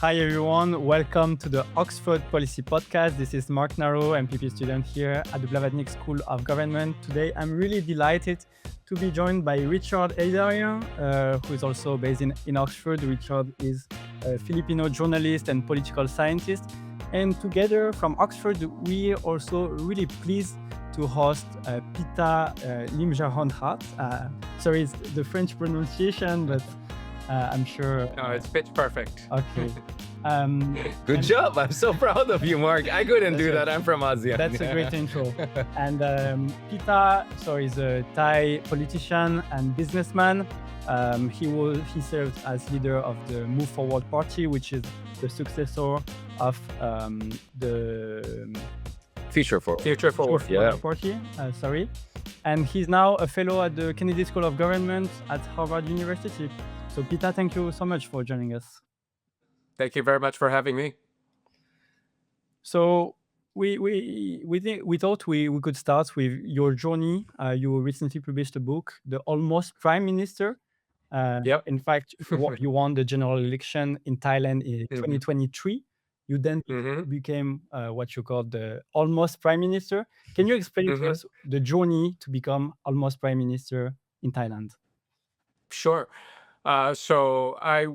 Hi everyone, welcome to the Oxford Policy Podcast. This is Marc, Naro, MPP student here at the Blavatnik School of Government. Today I'm really delighted to be joined by Richard Heydarian, who is also based in Oxford. Richard is a Filipino journalist and political scientist. And together from Oxford, we are also really pleased to host Pita Limjaroenrat. Sorry, it's the French pronunciation, but I'm sure. No, it's pitch perfect. Okay. Good job. I'm so proud of you, Marc. I couldn't do that. I'm from ASEAN. That's a great intro. And Pita, is a Thai politician and businessman. He served as leader of the Move Forward Party, which is the successor of the Future Forward. Yeah. Party. And he's now a fellow at the Kennedy School of Government at Harvard University. So Pita, thank you so much for joining us. Thank you very much for having me. So we thought we could start with your journey. You recently published a book, The Almost Prime Minister. Yep. In fact, you won the general election in Thailand in 2023. You then became what you call the Almost Prime Minister. Can you explain to us the journey to become Almost Prime Minister in Thailand? Sure. So I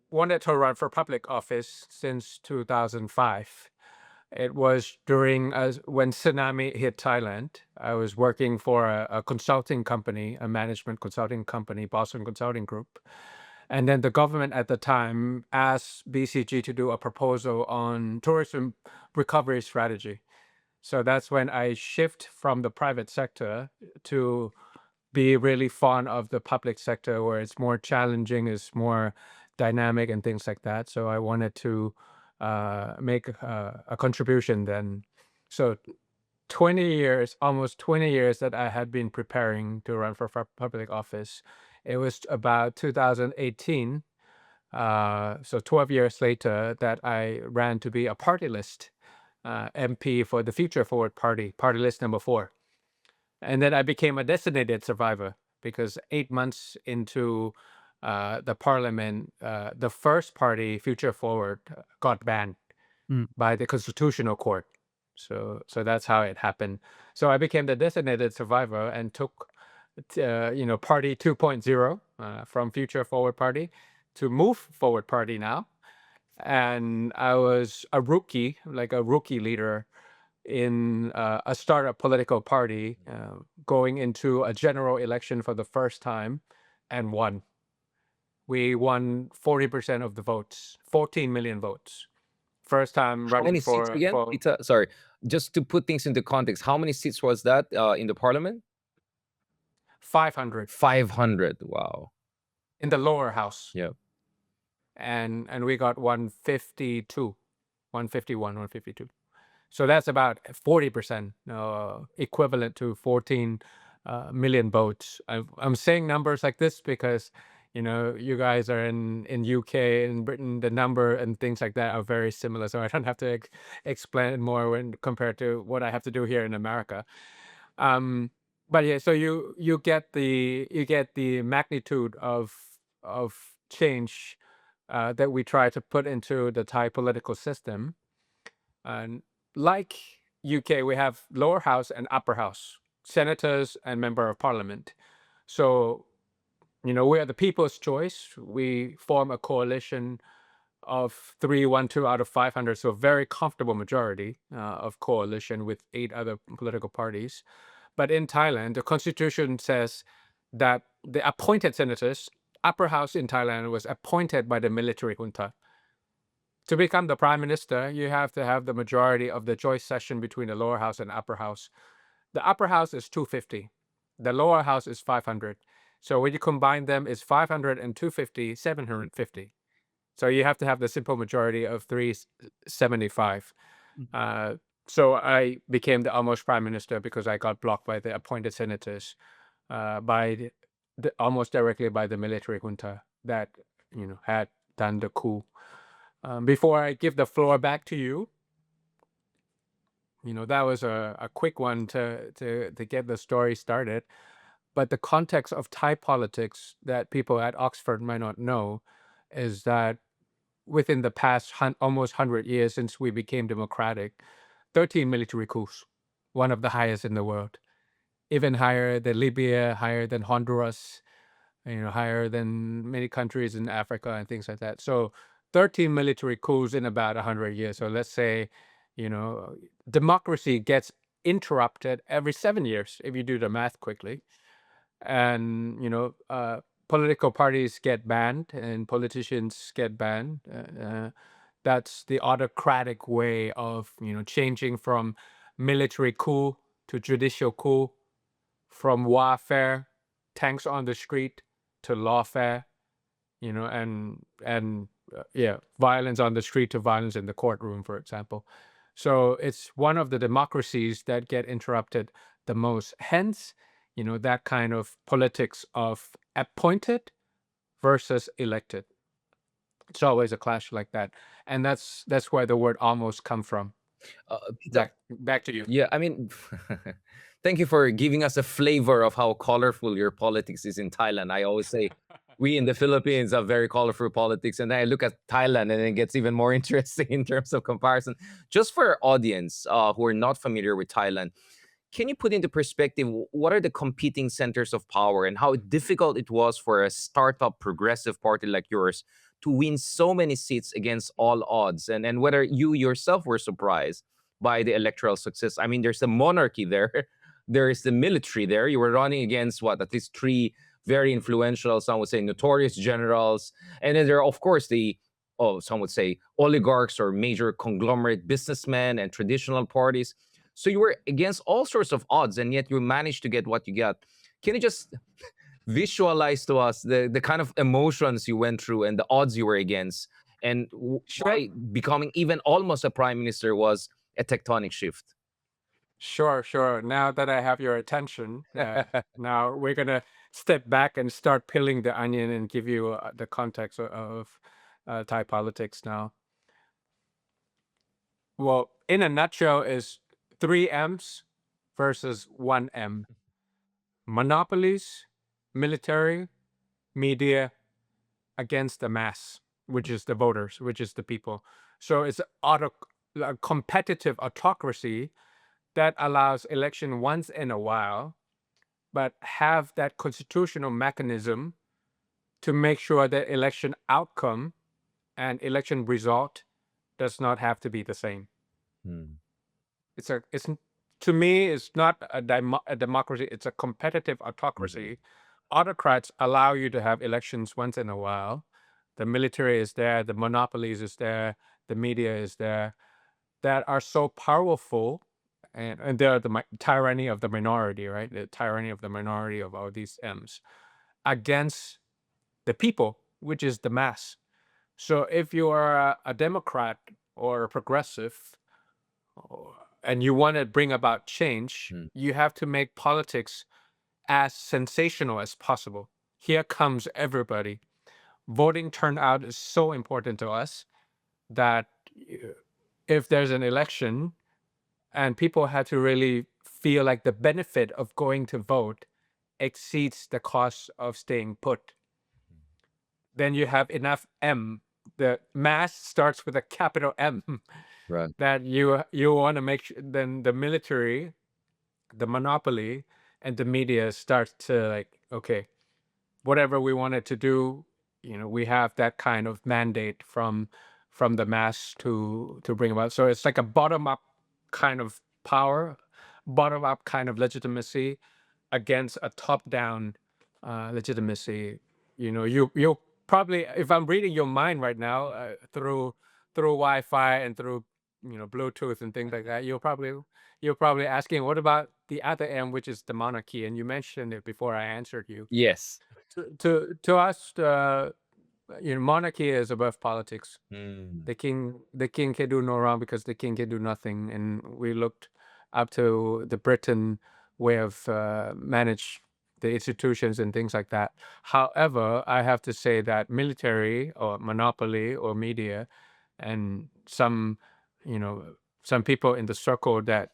wanted to run for public office since 2005. It was during when tsunami hit Thailand. I was working for a consulting company, a management consulting company, Boston Consulting Group. And then the government at the time asked BCG to do a proposal on tourism recovery strategy. So that's when I shift from the private sector to be really fond of the public sector, where it's more challenging, it's more dynamic and things like that. So I wanted to make a contribution then. So 20 years, almost 20 years that I had been preparing to run for public office. It was about 2018, so 12 years later, that I ran to be a party list MP for the Future Forward Party, party list number 4. And then I became a designated survivor because 8 months into the parliament, the first party, Future Forward, got banned by the Constitutional Court. So that's how it happened. So I became the designated survivor and took Party 2.0 from Future Forward Party to Move Forward Party now. And I was a rookie leader in a startup political party going into a general election for the first time and won. We won 40% of the votes, 14 million votes. First time running. How many seats again? Pita, sorry, just to put things into context, how many seats was that in the parliament? 500. 500, wow. In the lower house. Yeah. And we got 151, 152. So that's about 40%, equivalent to 14 million votes. I'm saying numbers like this because, you guys are in UK and Britain, the number and things like that are very similar. So I don't have to explain more when compared to what I have to do here in America. But yeah, so you get the magnitude of change that we try to put into the Thai political system. And like UK, we have lower house and upper house, senators and member of parliament. So, we are the people's choice. We form a coalition of 312 out of 500, so a very comfortable majority of coalition with 8 other political parties. But in Thailand, the constitution says that the appointed senators, upper house in Thailand was appointed by the military junta. To become the prime minister, you have to have the majority of the joint session between the lower house and upper house. The upper house is 250. The lower house is 500. So when you combine them, it's 500 and 250, 750. So you have to have the simple majority of 375. So I became the almost prime minister because I got blocked by the appointed senators, by almost directly by the military junta that had done the coup. Before I give the floor back to you, that was a quick one to get the story started. But the context of Thai politics that people at Oxford might not know is that within the past almost 100 years since we became democratic, 13 military coups, one of the highest in the world, even higher than Libya, higher than Honduras, higher than many countries in Africa and things like that. So 13 military coups in about 100 years. So let's say, democracy gets interrupted every 7 years, if you do the math quickly. And, political parties get banned and politicians get banned. That's the autocratic way of, changing from military coup to judicial coup, from warfare, tanks on the street, to lawfare, and violence on the street to violence in the courtroom, for example. So it's one of the democracies that get interrupted the most. Hence, that kind of politics of appointed versus elected. It's always a clash like that, and that's where the word "almost" come from. Peter, Back to you. yeah, I mean, thank you for giving us a flavor of how colorful your politics is in Thailand. I always say we in the Philippines have very colorful politics, and then I look at Thailand and it gets even more interesting in terms of comparison. Just for our audience who are not familiar with Thailand, can you put into perspective what are the competing centers of power and how difficult it was for a startup progressive party like yours to win so many seats against all odds, and whether you yourself were surprised by the electoral success? I mean, there's the monarchy there, there is the military there. You were running against what, at least three very influential, some would say notorious generals, and then there are of course the, oh, some would say oligarchs or major conglomerate businessmen and traditional parties. So you were against all sorts of odds, and yet you managed to get what you got. Can you just visualize to us the kind of emotions you went through and the odds you were against, and why becoming even almost a prime minister was a tectonic shift? Sure. Now that I have your attention, now we're gonna step back and start peeling the onion and give you the context of Thai politics now. Well, in a nutshell, is three M's versus one M: monopolies, military, media, against the mass, which is the voters, which is the people. So it's a competitive autocracy that allows election once in a while, but have that constitutional mechanism to make sure that election outcome and election result does not have to be the same. It's to me, it's not a democracy. It's a competitive autocracy. Autocrats allow you to have elections once in a while. The military is there, the monopolies is there, the media is there, that are so powerful, and they're the tyranny of the minority, right? The tyranny of the minority of all these M's against the people, which is the mass. So if you are a Democrat or a progressive, and you want to bring about change, you have to make politics as sensational as possible. Here comes everybody. Voting turnout is so important to us that if there's an election and people had to really feel like the benefit of going to vote exceeds the cost of staying put, then you have enough M. The mass starts with a capital M. Right. That you want to make sure then the military, the monopoly, and the media start to like, okay, whatever we wanted to do, we have that kind of mandate from the mass to bring about. So it's like a bottom up kind of power, bottom up kind of legitimacy against a top down legitimacy. You'll probably, if I'm reading your mind right now, through Wi-Fi and through Bluetooth and things like that, you're probably asking, what about the other M, which is the monarchy? And you mentioned it before I answered you. Yes. To us, monarchy is above politics. The king can do no wrong because the king can do nothing, and we looked up to the Britain way of manage the institutions and things like that. However, I have to say that military or monopoly or media and some people in the circle that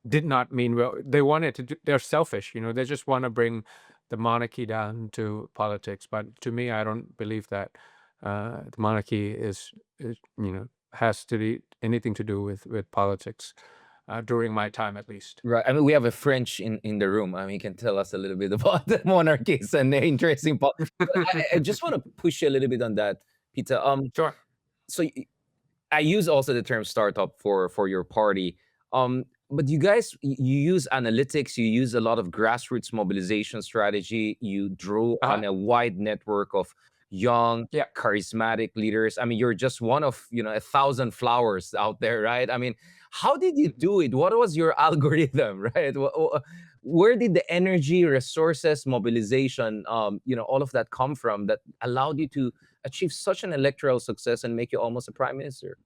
did not mean well, they wanted to do, they're selfish, they just want to bring the monarchy down to politics. But to me, I don't believe that. the monarchy is has to do anything to do with politics during my time at least. Right. I mean, we have a French in the room. I mean, he can tell us a little bit about the monarchies and the interesting. I just want to push you a little bit on that, Peter. Sure. So I use also the term startup for your party. But you guys, you use analytics, you use a lot of grassroots mobilization strategy. You drew on a wide network of young, Yeah. charismatic leaders. I mean, you're just one of 1,000 flowers out there, right? I mean, how did you do it? What was your algorithm, right? Where did the energy, resources, mobilization, all of that come from that allowed you to achieve such an electoral success and make you almost a prime minister?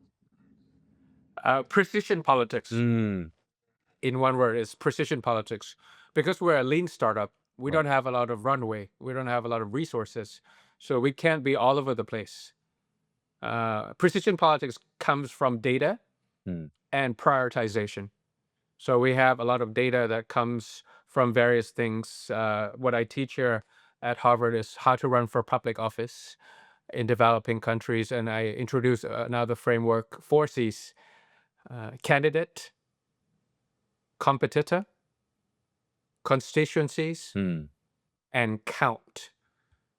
Precision politics, Mm, in one word, is precision politics. Because we're a lean startup, we right. don't have a lot of runway. We don't have a lot of resources. So we can't be all over the place. Precision politics comes from data Mm, and prioritization. So we have a lot of data that comes from various things. What I teach here at Harvard is how to run for public office in developing countries. And I introduce now the framework 4Cs: candidate, competitor, constituencies, mm, and count.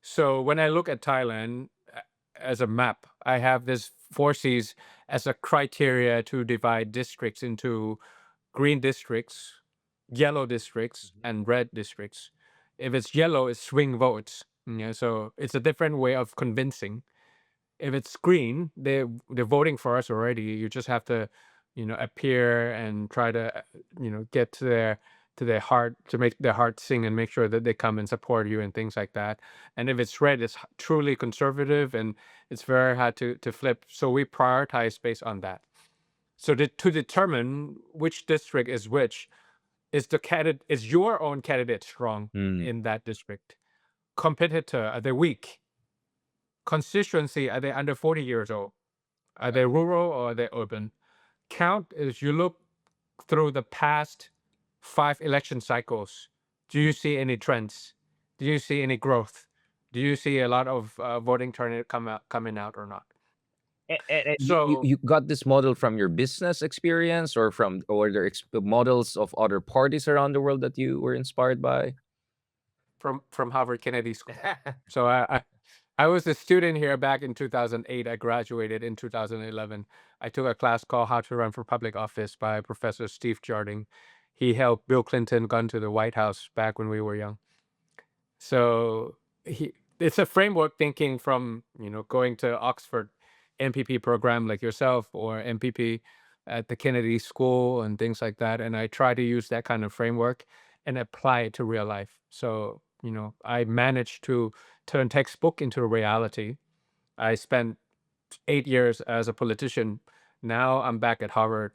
So when I look at Thailand as a map, I have this 4Cs as a criteria to divide districts into green districts, yellow districts, and red districts. If it's yellow, it's swing votes. So it's a different way of convincing. If it's green, they're voting for us already. You just have to, appear and try to, get to their heart, to make their heart sing and make sure that they come and support you and things like that. And if it's red, it's truly conservative and it's very hard to flip. So we prioritize based on that. So to determine which district is which, is your own candidate strong mm. in that district? Competitor, are they weak? Constituency, are they under 40 years old? Are they rural or are they urban? Count is you look through the past 5 election cycles. Do you see any trends? Do you see any growth? Do you see a lot of voting turnout coming out or not? And you So you got this model from your business experience or the models of other parties around the world that you were inspired by? from Harvard Kennedy School. So I was a student here back in 2008. I graduated in 2011. I took a class called How to Run for Public Office by Professor Steve Jarding. He helped Bill Clinton got into the White House back when we were young. So it's a framework thinking from, going to Oxford MPP program like yourself or MPP at the Kennedy School and things like that. And I try to use that kind of framework and apply it to real life. So, I managed to turn textbook into reality. I spent 8 years as a politician. Now I'm back at Harvard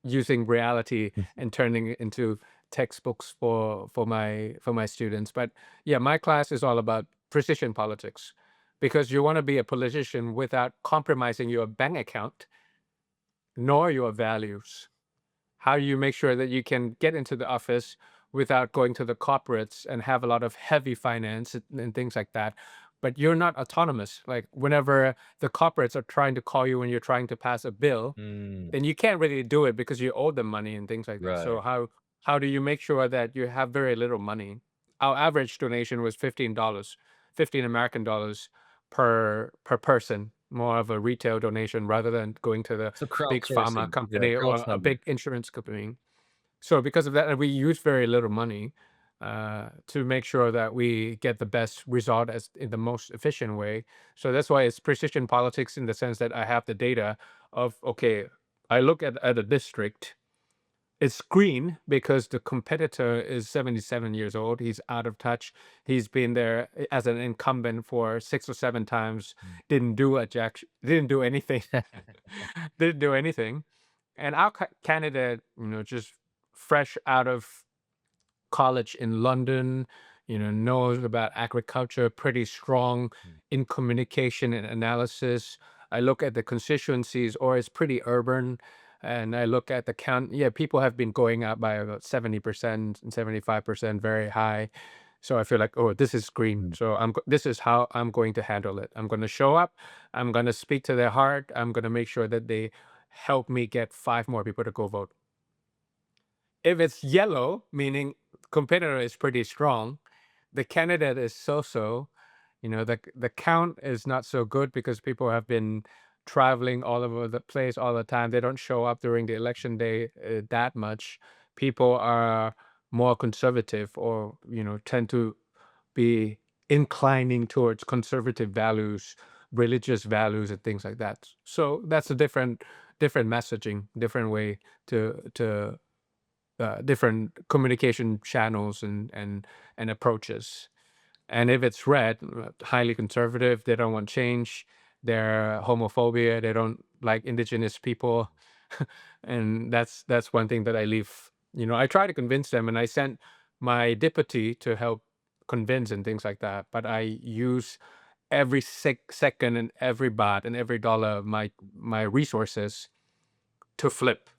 using reality and turning it into textbooks for my students. But yeah, my class is all about precision politics because you want to be a politician without compromising your bank account nor your values. How do you make sure that you can get into the office without going to the corporates and have a lot of heavy finance and things like that? But you're not autonomous. Like whenever the corporates are trying to call you when you're trying to pass a bill, Mm, then you can't really do it because you owe them money and things like that. So right. how do you make sure that you have very little money? Our average donation was $15, 15 American dollars per person, more of a retail donation rather than going to the So big pharma crowdsourcing, yeah, company or a crowdsourcing. big insurance company. So because of that, and we use very little money to make sure that we get the best result as in the most efficient way. So that's why it's precision politics in the sense that I have the data of okay, I look at a district. It's green because the competitor is 77 years old. He's out of touch. He's been there as an incumbent for 6 or 7 times. Didn't do anything. Didn't do anything. And our candidate, just fresh out of college in London, knows about agriculture, pretty strong Mm. in communication and analysis. I look at the constituencies, or it's pretty urban. And I look at the count. Yeah, people have been going up by about 70% and 75%, very high. So I feel like, oh, this is green. Mm. So this is how I'm going to handle it. I'm going to show up. I'm going to speak to their heart. I'm going to make sure that they help me get 5 more people to go vote. If it's yellow, meaning competitor is pretty strong, the candidate is so-so, the count is not so good because people have been traveling all over the place all the time. They don't show up during the election day that much. People are more conservative or, tend to be inclining towards conservative values, religious values, and things like that. So that's a different messaging, different way to different communication channels and approaches. And if it's red, highly conservative, they don't want change, they're homophobia, they don't like indigenous people, and that's one thing that I leave. I try to convince them, and I sent my deputy to help convince and things like that. But I use every second and every baht and every dollar of my resources to flip.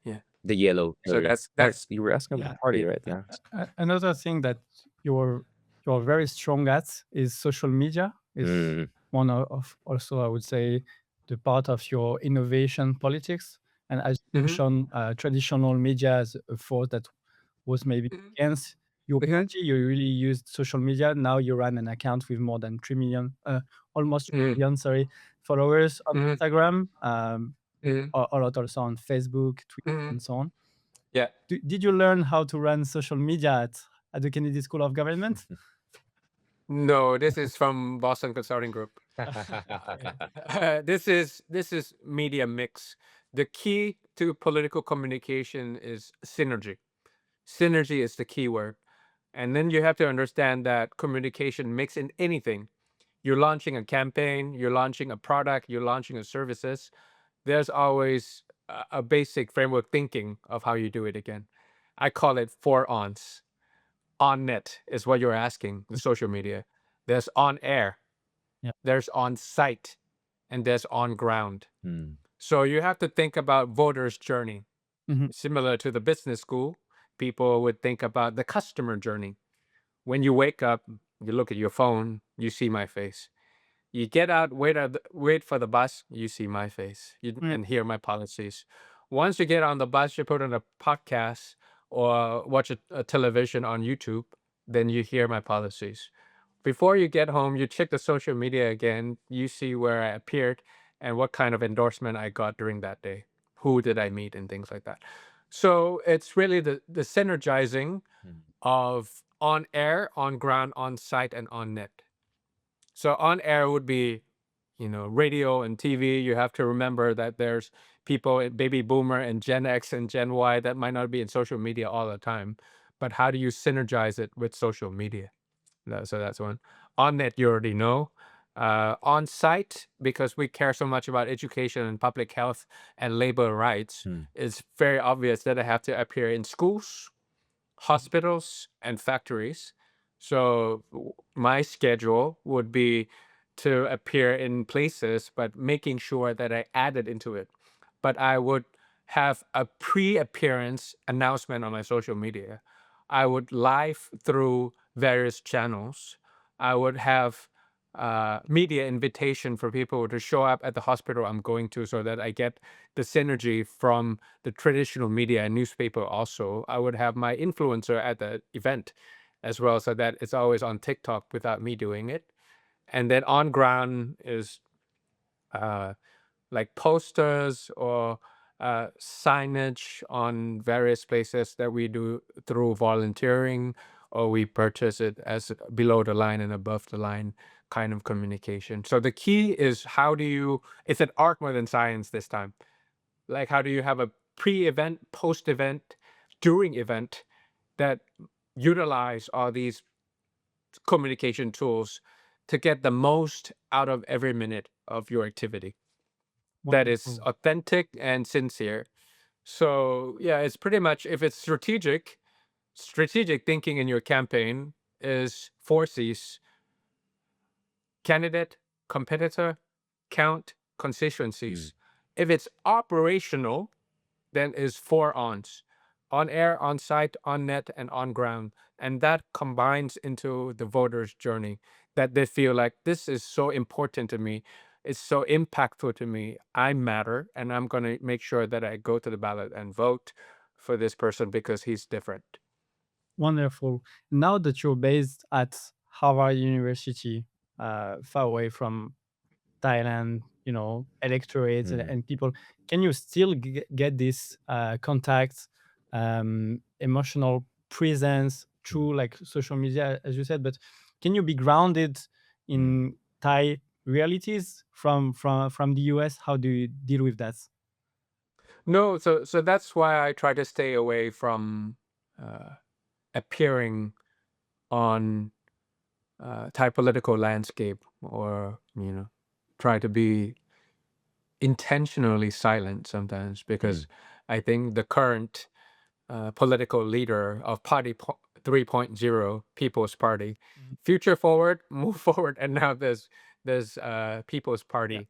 Yeah. The yellow So area. that's Mark, that's you were asking Yeah. about party, yeah. right? Yeah. Another thing that you're very strong at is social media. Is Mm. one of also, I would say, the part of your innovation politics. And as you Mhm. mentioned, traditional media as a force that was maybe Mhm. against your Mhm. party, you really used social media. Now you run an account with more than 3 million, almost 3 Mhm. million, sorry, followers on Mhm. Instagram, Mhm. a lot also on Facebook, Twitter, Mhm. and so on. Yeah. Did you learn how to run social media at the Kennedy School of Government? No, this is from Boston Consulting Group. This is media mix. The key to political communication is synergy. Synergy is the key word. And then you have to understand that communication mix in anything. You're launching a campaign, you're launching a product, you're launching a services. There's always a basic framework thinking of how you do it again. I call it 4 ons. On net is what you're asking, the social media. There's on air, Yeah. there's on site, and there's on ground. Mm. So you have to think about voters' journey. Mhm. Similar to the business school, people would think about the customer journey. When you wake up, you look at your phone, you see my face. You get out, wait for the bus, you see my face Yeah. and hear my policies. Once you get on the bus, you put on a podcast or watch a television on YouTube, then you hear my policies. Before you get home, you check the social media again, you see where I appeared and what kind of endorsement I got during that day. Who did I meet and things like that. So it's really the synergizing Mm. of on air, on ground, on site, and on net. So on air would be, radio and TV. You have to remember that there's people, baby boomer and Gen X and Gen Y, that might not be in social media all the time. But how do you synergize it with social media? So that's one. On net, you already know. On site, because we care so much about education and public health and labor rights, Mm. it's very obvious that I have to appear in schools, hospitals, and factories. So my schedule would be to appear in places, but making sure that I added into it. But I would have a pre-appearance announcement on my social media. I would live through various channels. I would have media invitation for people to show up at the hospital I'm going to so that I get the synergy from the traditional media and newspaper also. I would have my influencer at the event as well so that it's always on TikTok without me doing it. And then on ground is uh, like posters or signage on various places that we do through volunteering, or we purchase it as below the line and above the line kind of communication. So the key is it's an art more than science this time. Like, how do you have a pre-event, post-event, during event that utilize all these communication tools to get the most out of every minute of your activity that is Wonderful. authentic and sincere. So yeah, it's pretty much, if it's strategic thinking in your campaign is 4 C's: candidate, competitor, count, Mm. constituencies. If it's operational, then is 4 ons: on air, on site, on net, and on ground. And that combines into the voter's journey, that they feel like this is so important to me. It's so impactful to me. I matter, and I'm going to make sure that I go to the ballot and vote for this person because he's different. Wonderful. Now that you're based at Harvard University, far away from Thailand, electorates and, Mm. and people, can you still get this contact, emotional presence through like social media, as you said? But can you be grounded Mm. in Thai realities from the US? How do you deal with that? No, so that's why I try to stay away from uh, appearing on Thai political landscape, or try to be intentionally silent sometimes, Mm. because I think the current political leader of Party 3.0, People's Party, Mhm. future forward, move forward, and now there's People's Yeah. Party,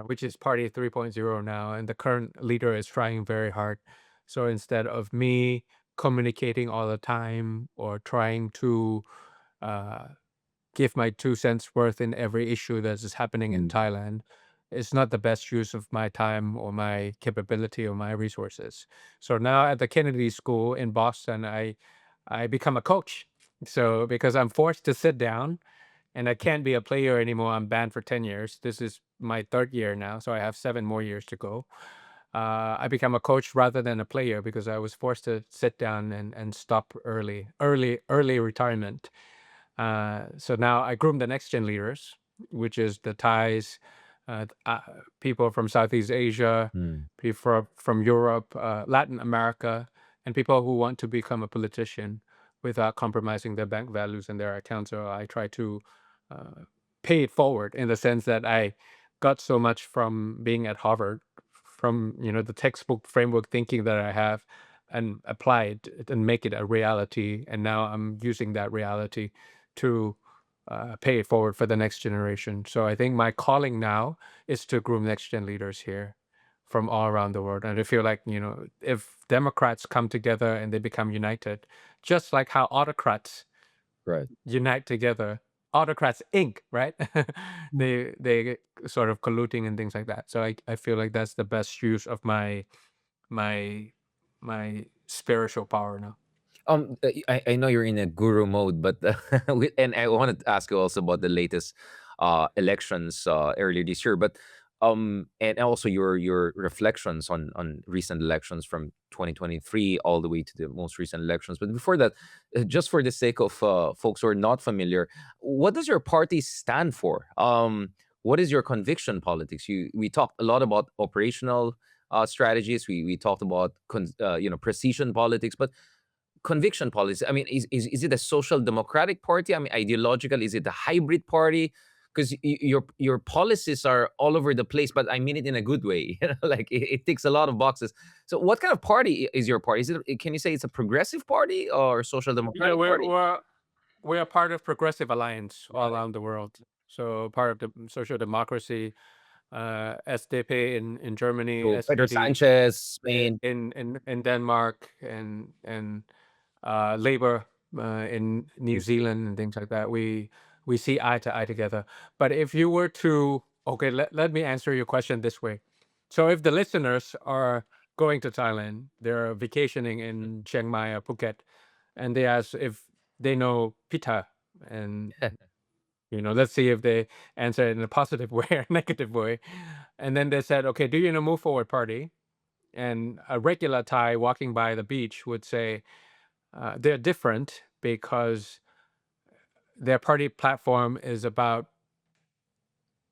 which is Party 3.0 now, and the current leader is trying very hard. So instead of me communicating all the time or trying to uh, give my 2 cents worth in every issue that is happening in Mm. Thailand, it's not the best use of my time or my capability or my resources. So now at the Kennedy School in Boston, I become a coach. So because I'm forced to sit down and I can't be a player anymore, I'm banned for 10 years. This is my third year now, so I have 7 more years to go. I become a coach rather than a player because I was forced to sit down and stop early retirement. So now I groom the next gen leaders, which is the Thais, people from Southeast Asia, Mm. people from Europe, Latin America, and people who want to become a politician without compromising their bank values and their accounts. So I try to uh, pay it forward in the sense that I got so much from being at Harvard, from the textbook framework thinking that I have, and apply it and make it a reality. And now I'm using that reality to pay it forward for the next generation. So I think my calling now is to groom next gen leaders here from all around the world. And I feel like, if Democrats come together and they become united, just like how autocrats Right. unite together, autocrats Inc., right? They sort of colluding and things like that. So I feel like that's the best use of my my spiritual power now. I know you're in a guru mode, but and I wanted to ask you also about the latest elections earlier this year, but and also your reflections on recent elections from 2023 all the way to the most recent elections. But before that, just for the sake of folks who are not familiar, what does your party stand for? What is your conviction politics? We talked a lot about operational strategies. We talked about precision politics, but conviction policy. I mean, is it a social democratic party? I mean, ideological, is it a hybrid party? Because your policies are all over the place, but I mean it in a good way. Like it ticks a lot of boxes. So, what kind of party is your party? Is it? Can you say it's a progressive party or social Yeah, democratic we're party? we're we're part of Progressive Alliance all around the world. So part of the social democracy, SDP in Germany, So Pedro SPD Sanchez, Spain. in Denmark, and Labour in New Zealand and things like that. We see eye to eye together. But if you were to, okay, let me answer your question this way. So if the listeners are going to Thailand, they're vacationing in Chiang Mai or Phuket, and they ask if they know Pita, and let's see if they answer it in a positive way or negative way. And then they said, okay, do you know Move Forward Party? And a regular Thai walking by the beach would say they're different because their party platform is about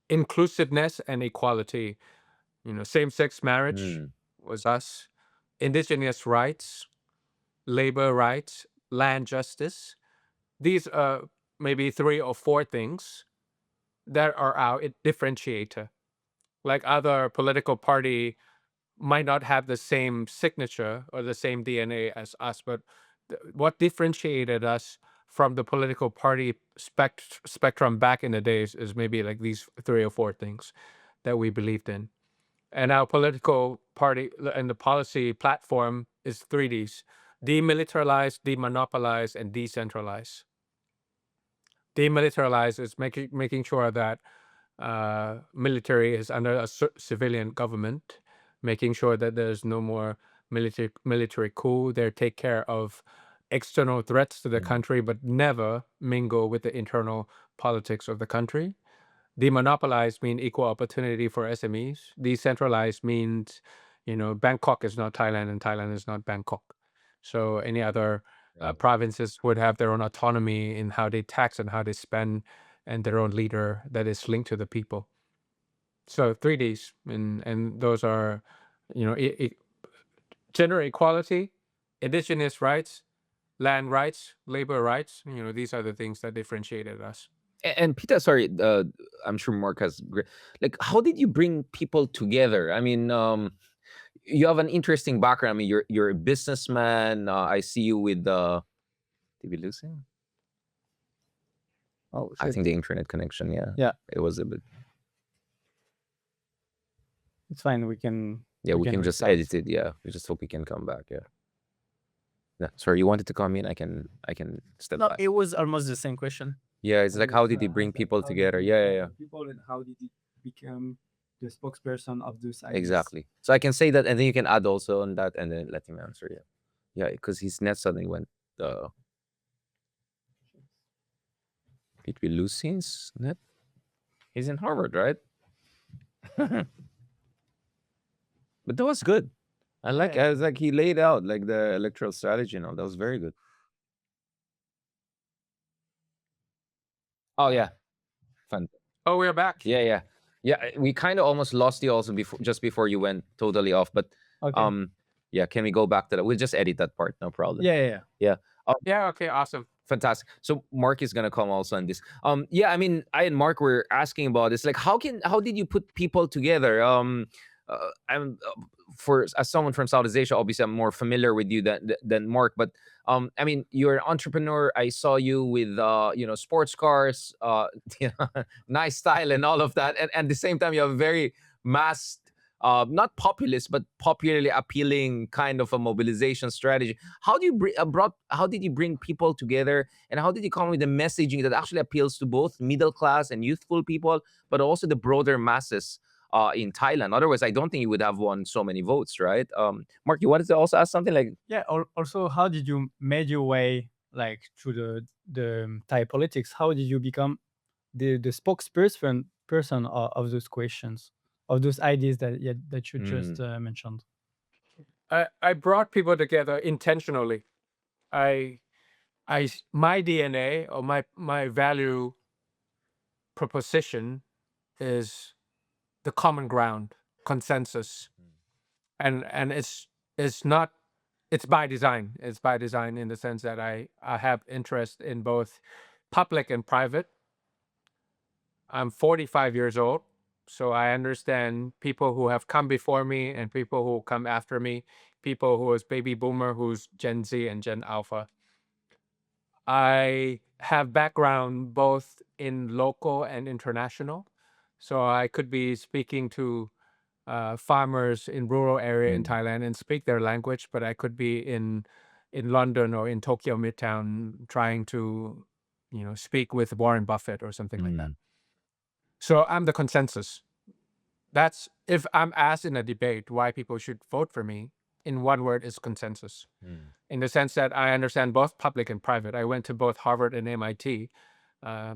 inclusiveness and equality. Same-sex marriage Mm. was us, indigenous rights, labor rights, land justice. These are maybe 3 or 4 things that are our differentiator. Like other political party might not have the same signature or the same DNA as us, but what differentiated us from the political party spectrum back in the days is maybe like these 3 or 4 things that we believed in. And our political party and the policy platform is 3Ds: demilitarize, demonopolize, and decentralize. Demilitarize is making sure that military is under a civilian government, making sure that there's no more military coup. They take care of external threats to the country, but never mingle with the internal politics of the country. Demonopolize means equal opportunity for SMEs. Decentralized means, Bangkok is not Thailand and Thailand is not Bangkok. So any other provinces would have their own autonomy in how they tax and how they spend, and their own leader that is linked to the people. So 3Ds, and those are, gender equality, indigenous rights, land rights, labor rights. These are the things that differentiated us. And Pita, sorry, I'm sure Mark has like, how did you bring people together? I mean, you have an interesting background. I mean, you're a businessman. I see you with did we lose him? Oh, I shit. think the internet connection. Yeah, Yeah, it was a bit. it's fine. We can just restart. edit it. Yeah, we just hope we can come back. Yeah. Yeah. Sorry, you wanted to come in? I can step No, back. it was almost the same question. Yeah, it's like, how did he bring people together? Yeah. People, and how did he become the spokesperson of those ideas? Exactly. So I can say that, and then you can add also on that, and then let him answer. Yeah, because his net suddenly went. Did we lose his net? He's in Harvard, right? But that was good. I was like, he laid out like the electoral strategy and all. That was very good. Oh yeah, fun. Oh, we're back. Yeah. We kind of almost lost you also before you went totally off. But Okay. yeah, can we go back to that? We'll just edit that part, no problem. Yeah. Yeah. Yeah. Okay. Awesome. Fantastic. So Mark is gonna come also on this. Yeah, I mean, I and Mark were asking about this. Like, how did you put people together? I'm for as someone from Southeast Asia, obviously I'm more familiar with you than Mark. But I mean, you're an entrepreneur. I saw you with sports cars, nice style and all of that, and at the same time you have a very mass. Not populist, but popularly appealing kind of a mobilization strategy. How do you how did you bring people together, and how did you come with the messaging that actually appeals to both middle class and youthful people, but also the broader masses in Thailand? Otherwise, I don't think you would have won so many votes, right? Mark, you wanted to also ask something like? Yeah. Also, how did you made your way like through the Thai politics? How did you become the spokesperson of those questions, of those ideas that you just mentioned? I brought people together intentionally. My DNA or my value proposition is the common ground, consensus, and it's not. It's by design. It's by design in the sense that I have interest in both public and private. I'm 45 years old, so I understand people who have come before me and people who come after me, people who is baby boomer, who's Gen Z and Gen Alpha. I have background both in local and international, so I could be speaking to farmers in rural area in Thailand and speak their language, but I could be in London or in Tokyo Midtown trying to speak with Warren Buffett or something like that. So I'm the consensus. That's if I'm asked in a debate why people should vote for me, in one word is consensus. In the sense that I understand both public and private. I went to both Harvard and MIT,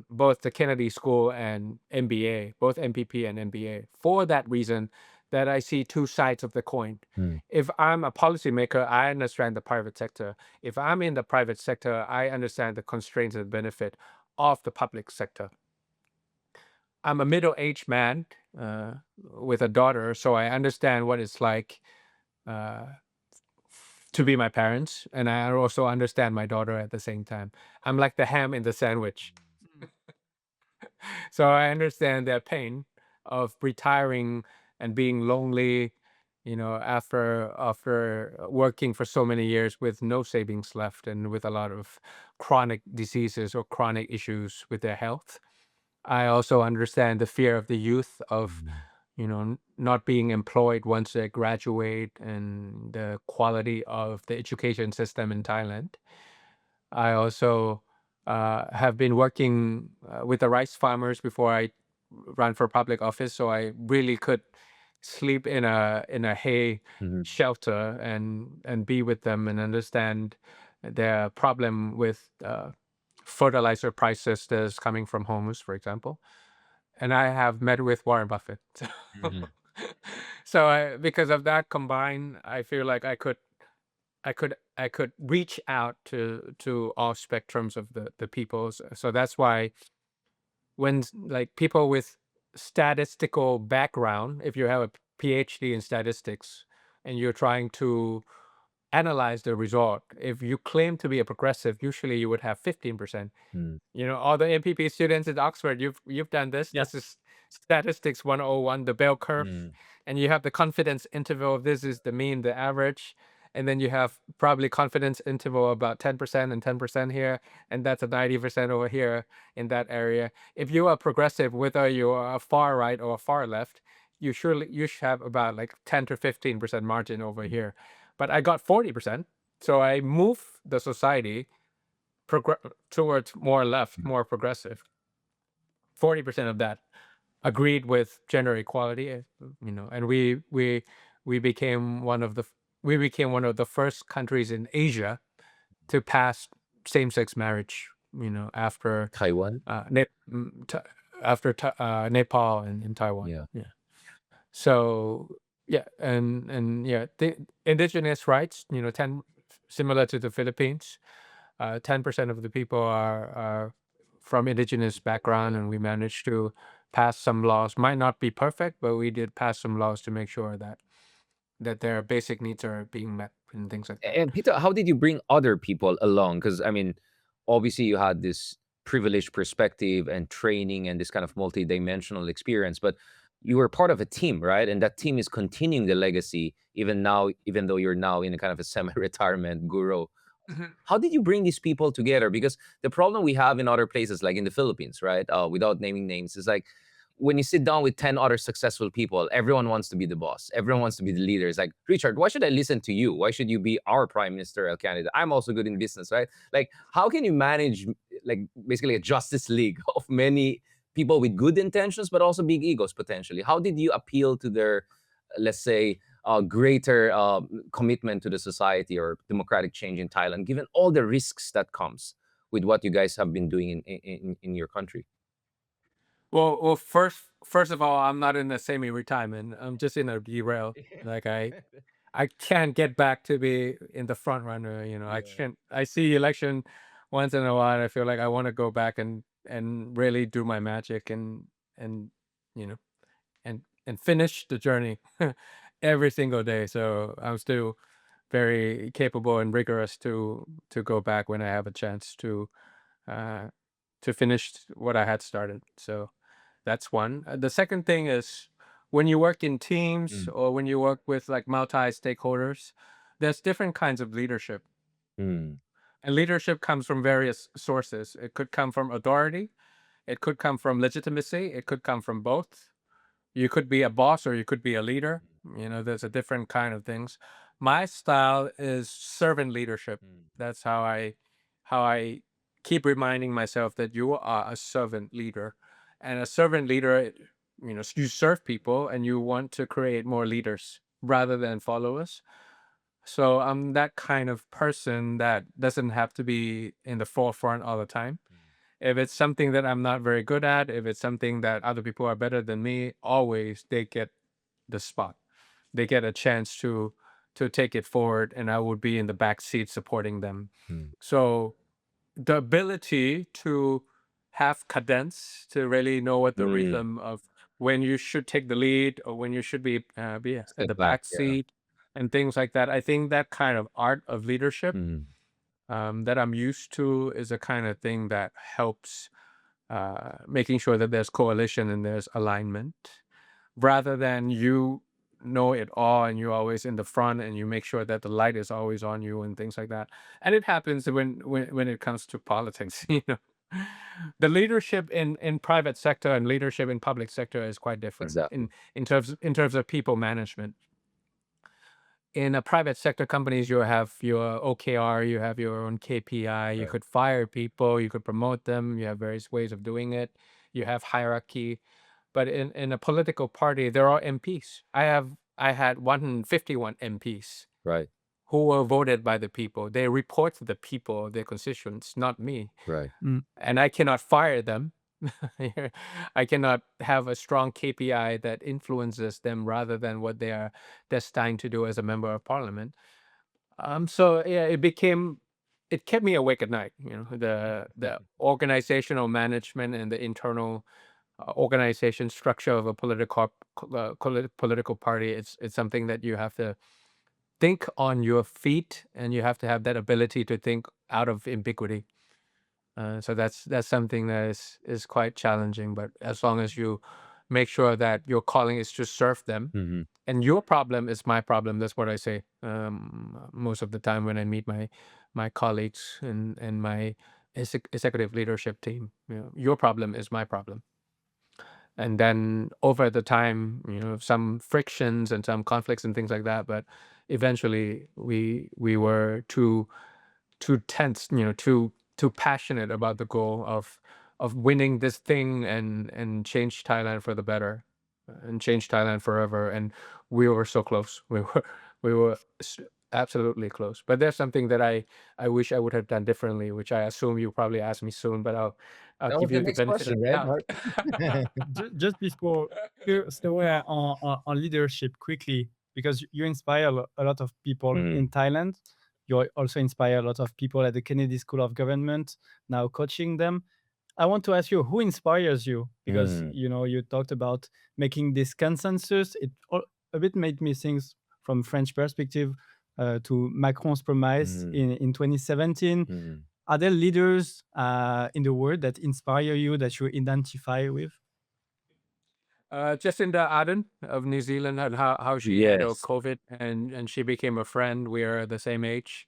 both the Kennedy School and MBA, both MPP and MBA. For that reason, that I see two sides of the coin. If I'm a policymaker, I understand the private sector. If I'm in the private sector, I understand the constraints and benefit of the public sector. I'm a middle-aged man with a daughter, so I understand what it's like to be my parents, and I also understand my daughter at the same time. I'm like the ham in the sandwich. So I understand their pain of retiring and being lonely, after working for so many years with no savings left and with a lot of chronic diseases or chronic issues with their health. I also understand the fear of the youth of not being employed once they graduate, and the quality of the education system in Thailand. I also have been working with the rice farmers before I ran for public office, so I really could sleep in a hay Mhm. shelter and be with them and understand their problem with fertilizer prices that's coming from homes, for example. And I have met with Warren Buffett. Mhm. So because of that combined, I feel like I could reach out to all spectrums of the peoples. So that's why when like people with statistical background, if you have a PhD in statistics and you're trying to analyze the result, if you claim to be a progressive, usually you would have 15%. Mm. All the MPP students at Oxford, you've done this. Yeah. This is statistics 101, the bell curve, Mm. and you have the confidence interval. This is the mean, the average, and then you have probably confidence interval about 10% and 10% here, and that's a 90% over here in that area. If you are progressive, whether you are a far right or a far left, you should have about like 10 to 15% margin over Mm. here. But I got 40%, so I moved the society towards more left, more progressive. 40% of that agreed with gender equality, and we became one of the first countries in Asia to pass same-sex marriage. After Taiwan? uh, Ne- mm, Ta- Nepal and in Taiwan. Yeah. Yeah. So yeah, and yeah, the indigenous rights. 10 similar to the Philippines. 10% of the people are from indigenous background, and we managed to pass some laws. Might not be perfect, but we did pass some laws to make sure that their basic needs are being met and things like that. And Peter, how did you bring other people along? Because I mean, obviously you had this privileged perspective and training and this kind of multi-dimensional experience, but you were part of a team, right? And that team is continuing the legacy even now, even though you're now in a kind of a semi-retirement guru. Mhm. How did you bring these people together? Because the problem we have in other places, like in the Philippines, right, without naming names, is like when you sit down with 10 other successful people, everyone wants to be the boss, everyone wants to be the leader. It's like, Richard, why should I listen to you? Why should you be our prime ministerial candidate? I'm also good in business, right? Like, how can you manage like basically a justice league of many people with good intentions but also big egos potentially? How did you appeal to their, let's say, greater commitment to the society or democratic change in Thailand, given all the risks that comes with what you guys have been doing in your country? Well, first of all, I'm not in a semi-retirement. I'm just in a derail. Like I can't get back to be in the front runner. I Yeah. can't. I see election once in a while. I feel like I want to go back and really do my magic and you know and finish the journey every single day. So I'm still very capable and rigorous to go back when I have a chance uh, to finish what I had started. So that's one. The second thing is when you work in teams Mm. or when you work with like multi stakeholders, there's different kinds of leadership. Mm. And leadership comes from various sources. It could come from authority, it could come from legitimacy, it could come from both. You could be a boss or you could be a leader. There's a different kind of things. My style is servant leadership. Mm. That's how I keep reminding myself that you are a servant leader. And a servant leader, you serve people and you want to create more leaders rather than followers. So I'm that kind of person that doesn't have to be in the forefront all the time. If it's something that I'm not very good at, if it's something that other people are better than me, always they get the spot. They get a chance to take it forward, and I would be in the back seat supporting them. Mm. So the ability to have cadence, to really know what the Mm. rhythm of when you should take the lead or when you should be at Step the back. back Yeah. seat and things like that. I think that kind of art of leadership Mm. that I'm used to is a kind of thing that helps making sure that there's coalition and there's alignment rather than you know it all and you're always in the front and you make sure that the light is always on you and things like that. And it happens when it comes to politics. The leadership in private sector and leadership in public sector is quite different Exactly. in terms of people management. In a private sector companies, you have your OKR, you have your own KPI, you Right. could fire people, you could promote them, you have various ways of doing it, you have hierarchy. But in a political party, there are MPs. I had 151 MPs Right. who were voted by the people. They report to the people, their constituents, not me. Right. Mm. And I cannot fire them. I cannot have a strong KPI that influences them rather than what they are destined to do as a member of parliament. So yeah, it kept me awake at night. The organizational management and the internal organization structure of a political party. It's something that you have to think on your feet, and you have to have that ability to think out of ambiguity. So that's something that is quite challenging. But as long as you make sure that your calling is to serve them, Hmm. and your problem is my problem. That's what I say most of the time when I meet my colleagues and my executive leadership team. Your problem is my problem. And then over the time, some frictions and some conflicts and things like that. But eventually, we were too tense, too passionate about the goal of winning this thing and change Thailand for the better, and change Thailand forever. And we were so close. We were absolutely close. But there's something that I wish I would have done differently, which I assume you probably ask me soon. But I'll That was give the you the next benefit of question, the right, doubt. Mark? Just before, so on leadership quickly, because you inspire a lot of people in Thailand. You also inspire a lot of people at the Kennedy School of Government, now coaching them. I want to ask you, who inspires you? Because you talked about making this consensus. A bit made me think from French perspective to Macron's promise in 2017. Are there leaders in the world that inspire you, that you identify with? Jacinda Ardern of New Zealand, and how she handled Yes. COVID, and she became a friend. We are the same age.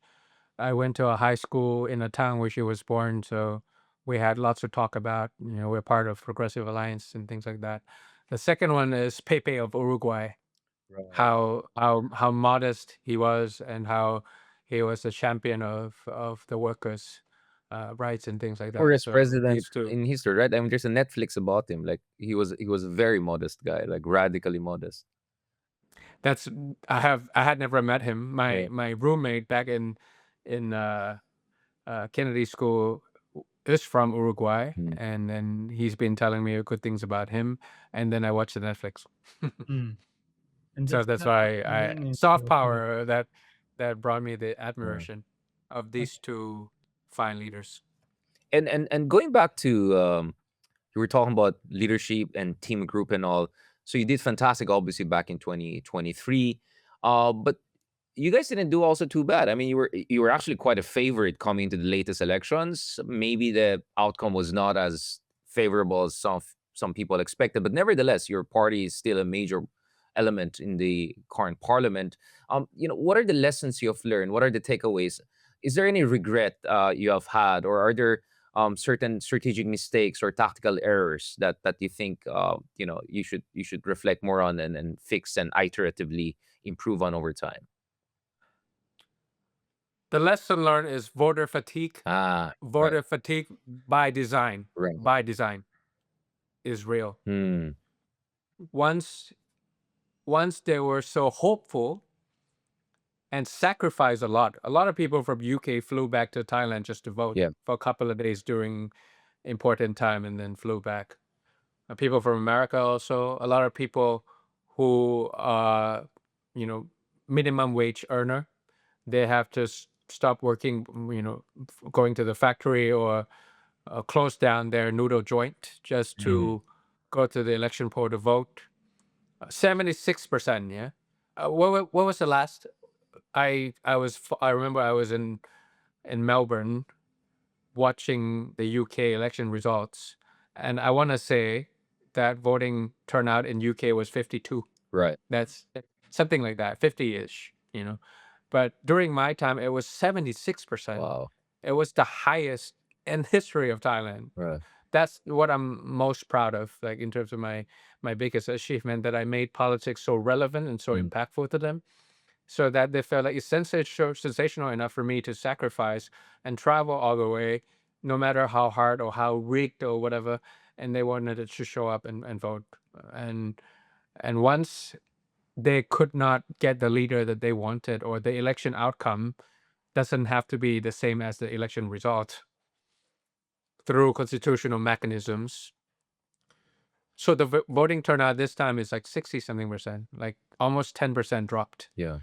I went to a high school in a town where she was born, so we had lots to talk about. We're part of Progressive Alliance and things like that. The second one is Pepe of Uruguay. Right. How modest he was, and how he was a champion of the workers' rights and things like that. Poorest So president these two. in history, right? I mean, there's a Netflix about him. Like he was a very modest guy, like radically modest. That's I had never met him. My Yeah. my roommate back in Kennedy School is from Uruguay, and then he's been telling me good things about him. And then I watched the Netflix, Mm. And so just that's why Aaron is soft okay. power that brought me the Right. admiration of Okay. these two fine leaders. And going back to you were talking about leadership and team group and all. So you did fantastic, obviously, back in 2023. But you guys didn't do also too bad. I mean, you were actually quite a favorite coming into the latest elections. Maybe the outcome was not as favorable as some people expected, but nevertheless, your party is still a major element in the current parliament. What are the lessons you have learned? What are the takeaways? Is there any regret you have had, or are there certain strategic mistakes or tactical errors that you think you should reflect more on and fix and iteratively improve on over time? The lesson learned is voter fatigue. Ah, right, Voter fatigue by design. right. By design is real. Hmm. Once once they were so hopeful and sacrificed a lot. A lot of people from UK flew back to Thailand just to vote Yeah. for a couple of days during important time, and then flew back. People from America also. A lot of people who are, you know, minimum wage earner. They have to stop working, going to the factory, or close down their noodle joint just to go to the election poll to vote. 76%, yeah. What was the last? I remember I was in Melbourne watching the UK election results, and I want to say that voting turnout in UK was 52. Right. That's something like that, 50-ish, But during my time, it was 76%. Wow. It was the highest and history of Thailand. Right. That's what I'm most proud of, like in terms of my biggest achievement, that I made politics so relevant and so Mm. impactful to them, so that they felt like it's sensational enough for me to sacrifice and travel all the way, no matter how hard or how rigged or whatever, and they wanted it to show up and vote. And and once they could not get the leader that they wanted, or the election outcome doesn't have to be the same as the election result through constitutional mechanisms. So the voting turnout this time is like 60 something percent, like almost 10% dropped. Yeah.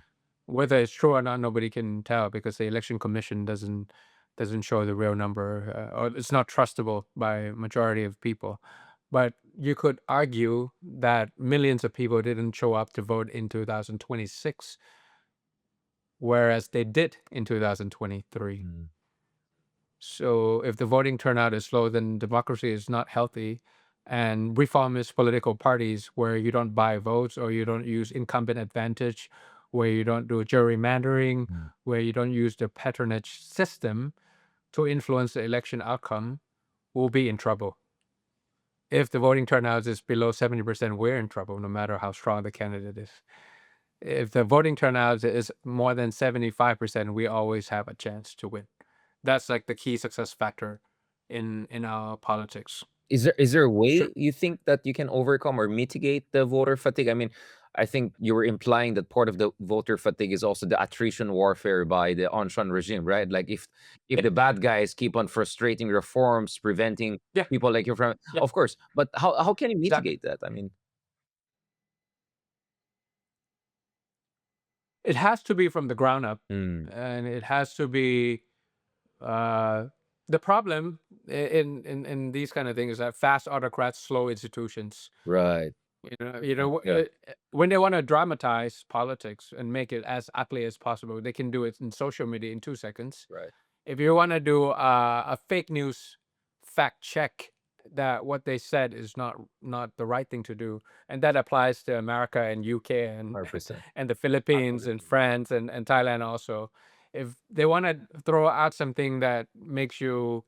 Whether it's true or not, nobody can tell, because the election commission doesn't show the real number, or it's not trustable by majority of people. But you could argue that millions of people didn't show up to vote in 2026, whereas they did in 2023. Mm. So if the voting turnout is low, then democracy is not healthy. And reformist political parties, where you don't buy votes, or you don't use incumbent advantage, where you don't do gerrymandering, Mm. where you don't use the patronage system to influence the election outcome, will be in trouble. If the voting turnout is below 70%, we're in trouble, no matter how strong the candidate is. If the voting turnout is more than 75%, we always have a chance to win. That's like the key success factor in our politics. Is there a Sure. way you think that you can overcome or mitigate the voter fatigue? I mean, I think you were implying that part of the voter fatigue is also the attrition warfare by the Anshan regime, right? Like if Yeah, the bad guys keep on frustrating reforms, preventing yeah, people like you from, yeah, of course. But how can you exactly. mitigate that? I mean, It has to be from the ground up, mm, and it has to be uh, the problem in these kind of things is that fast autocrats slow institutions. right. Yeah. When they want to dramatize politics and make it as ugly as possible, they can do it in social media in 2 seconds. Right. If you want to do a fake news fact check that what they said is not the right thing to do, and that applies to America and UK and 100%. and the Philippines and Absolutely. France and Thailand also. If they want to throw out something that makes you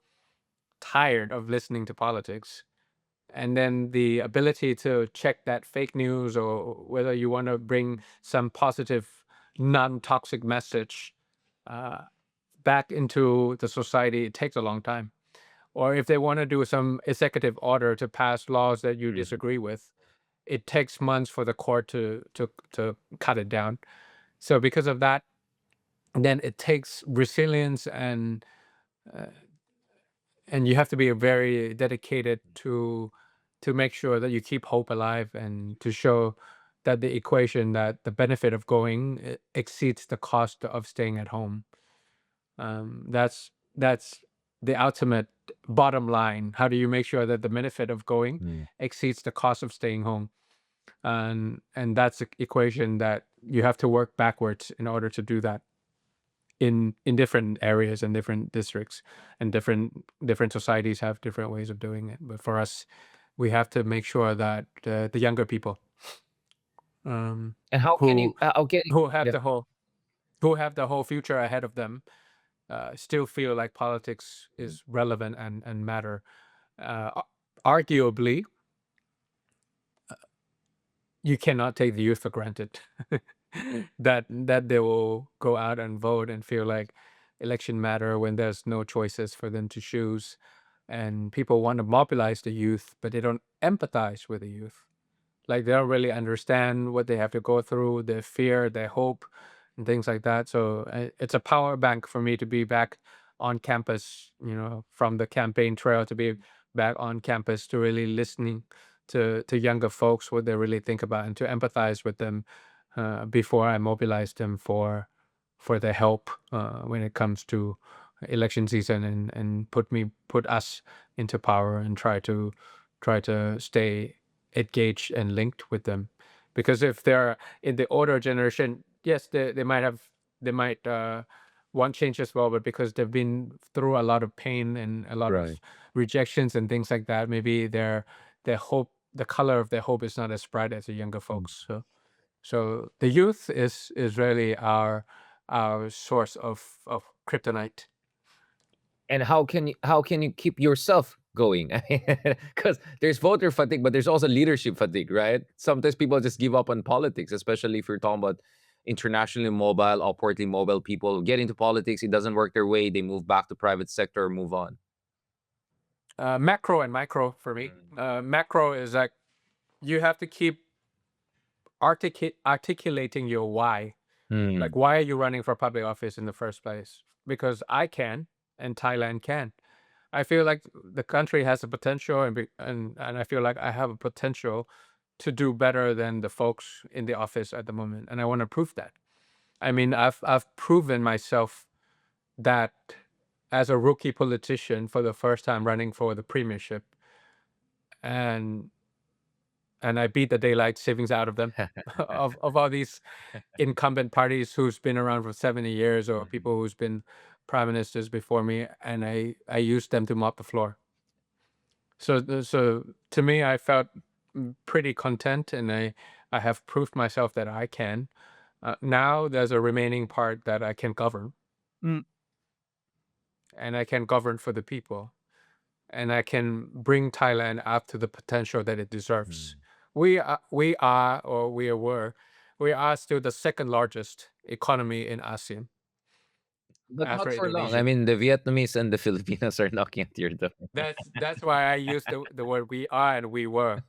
tired of listening to politics, and then the ability to check that fake news, or whether you want to bring some positive non-toxic message uh, back into the society, it takes a long time. Or if they want to do some executive order to pass laws that you Mhm. disagree with, it takes months for the court to cut it down. So because of that, then it takes resilience, uh, and you have to be very dedicated to make sure that you keep hope alive, and to show that the equation, that the benefit of going exceeds the cost of staying at home. That's the ultimate bottom line. How do you make sure that the benefit of going Mm. exceeds the cost of staying home? And that's the equation that you have to work backwards in order to do that in different areas and different districts, and different societies have different ways of doing it. But for us, we have to make sure that the younger people, um, And how can you who how can who have yeah. the whole future ahead of them, still feel like politics Mm. is relevant and matter. Arguably, you cannot take the youth for granted. That they will go out and vote and feel like election matter when there's no choices for them to choose. And people want to mobilize the youth, but they don't empathize with the youth. Like they don't really understand what they have to go through, their fear, their hope, and things like that. So it's a power bank for me to be back on campus, from the campaign trail, to be back on campus, to really listening to younger folks, what they really think about, and to empathize with them before I mobilize them for their help when it comes to election season, and put us into power, and try to stay engaged and linked with them. Because if they're in the older generation, yes, they might want change as well, but because they've been through a lot of pain and a lot of Right. rejections and things like that, maybe their hope, the color of their hope, is not as bright as the younger Mm. folks. So the youth is really our source of kryptonite. And how can you keep yourself going? Because there's voter fatigue, but there's also leadership fatigue, right? Sometimes people just give up on politics, especially if you're talking about internationally mobile, upwardly mobile people get into politics. It doesn't work their way. They move back to private sector or move on. Macro and micro for me. Macro is like you have to keep articulating your why. Like, Hmm. why are you running for public office in the first place? Because I can, and Thailand can. I feel like the country has a potential, and I feel like I have a potential to do better than the folks in the office at the moment, and I want to prove that. I mean, I've proven myself that as a rookie politician for the first time running for the premiership, and I beat the daylight savings out of them, of all these incumbent parties who's been around for 70 years or Mhm. people who's been prime ministers before me, and I used them to mop the floor. So to me, I felt pretty content, and I have proved myself that I can. Now there's a remaining part that I can govern, Mm, and I can govern for the people, and I can bring Thailand up to the potential that it deserves. Hmm. We are still the second largest economy in ASEAN But after not for long. I Indonesia. mean, the Vietnamese and the Filipinos are knocking at your door. That's why I use the word we are and we were.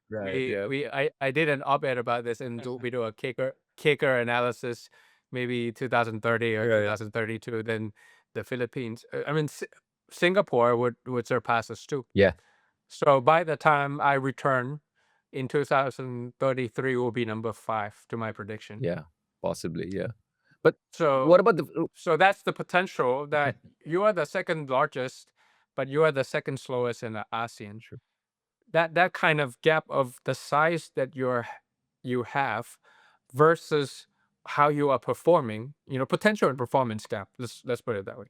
Right. Yeah. I did an op-ed about this, and we do a kicker analysis, maybe 2030 or Yeah. 2032. Then the Philippines, I mean, Singapore would surpass us too. Yeah. So by the time I return in 2033, will be number 5 to my prediction. Yeah. Possibly. Yeah. But what So about the? so that's the potential that you are the second largest, but you are the second slowest in the ASEAN. Sure. That kind of gap of the size that you have versus how you are performing, potential and performance gap. Let's put it that way.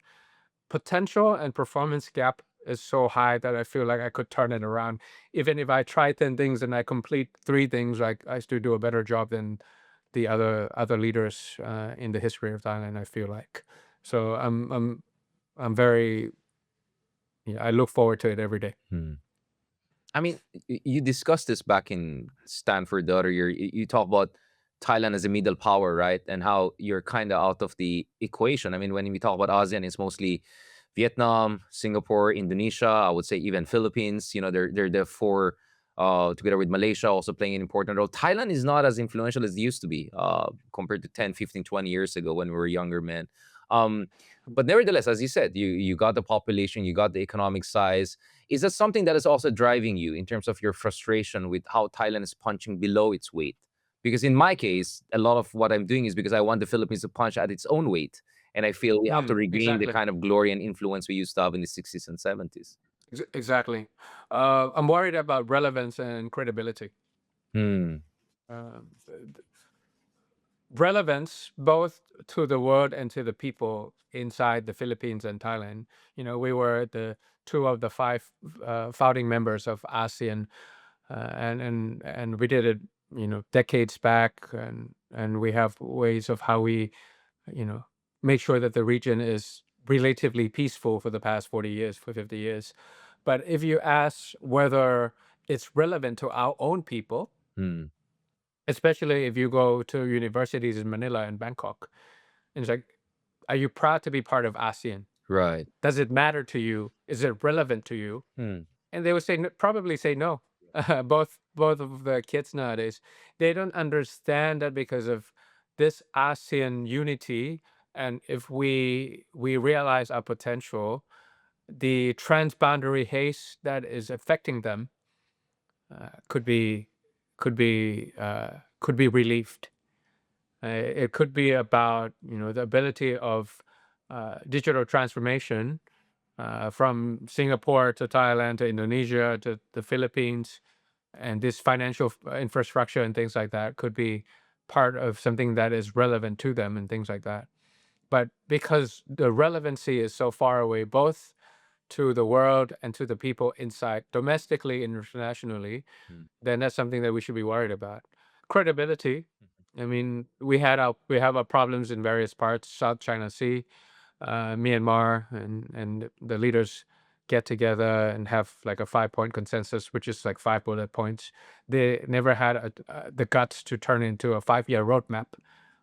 Potential and performance gap is so high that I feel like I could turn it around. Even if I try 10 things and I complete 3 things, like I still do a better job than the other leaders in the history of Thailand, I feel like. So I'm very, yeah, I look forward to it every day. Hmm. I mean, you discussed this back in Stanford the other year. You talk about Thailand as a middle power, right? And how you're kind of out of the equation. I mean, when we talk about ASEAN, it's mostly Vietnam, Singapore, Indonesia. I would say even Philippines. They're the four, together with Malaysia, also playing an important role. Thailand is not as influential as it used to be, compared to 10, 15, 20 years ago when we were younger men. Um, but nevertheless, as you said, you got the population, you got the economic size. Is that something that is also driving you in terms of your frustration with how Thailand is punching below its weight? Because in my case, a lot of what I'm doing is because I want the Philippines to punch at its own weight. And I feel we have to regain the Exactly. kind of glory and influence we used to have in the 60s and 70s. Exactly. I'm worried about relevance and credibility. Hmm. Um, Relevance both to the world and to the people inside the Philippines and Thailand. We were the 2 of the 5 founding members of ASEAN, and we did it, decades back, and we have ways of how we, you know, make sure that the region is relatively peaceful for the past 40 years, for 50 years. But if you ask whether it's relevant to our own people, Hmm. especially if you go to universities in Manila and Bangkok, and it's like, are you proud to be part of ASEAN? Right. Does it matter to you? Is it relevant to you? Hmm. And they would say probably say no. Both of the kids nowadays, they don't understand that because of this ASEAN unity, and if we realize our potential, the transboundary haze that is affecting them could be could be relieved. It could be about the ability of digital transformation from Singapore to Thailand to Indonesia to the Philippines, and this financial infrastructure and things like that could be part of something that is relevant to them and things like that. But because the relevancy is so far away, both to the world and to the people inside, domestically and internationally, Hmm. then that's something that we should be worried about. Credibility. I mean, we have our problems in various parts, South China Sea. Myanmar and the leaders get together and have like a 5-point consensus, which is like 5 bullet points. They never had the guts to turn into a 5-year roadmap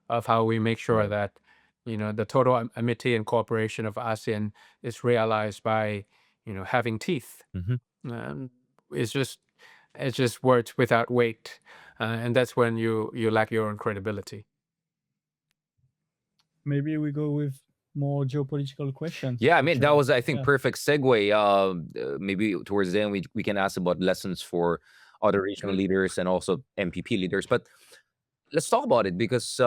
of how we make sure Right. that the total amity and cooperation of ASEAN is realized by having teeth. Mhm. Um, it's just words without weight, and that's when you lack your own credibility. Maybe we go with more geopolitical questions. Yeah, I mean, that actually. was, I think, Yeah. perfect segue. Maybe towards the end, we can ask about lessons for other regional leaders and also MPP leaders. But let's talk about it, because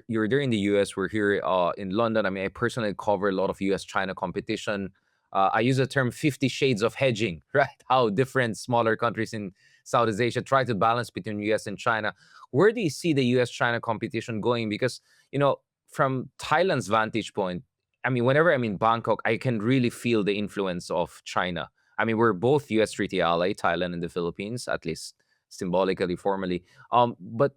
you're there in the US. We're here in London. I mean, I personally cover a lot of US-China competition. I use the term 50 shades of hedging, right? How different smaller countries in Southeast Asia try to balance between US and China. Where do you see the US-China competition going? Because, from Thailand's vantage point, I mean, whenever I'm in Bangkok, I can really feel the influence of China. I mean, we're both US treaty ally, Thailand and the Philippines, at least symbolically, formally. But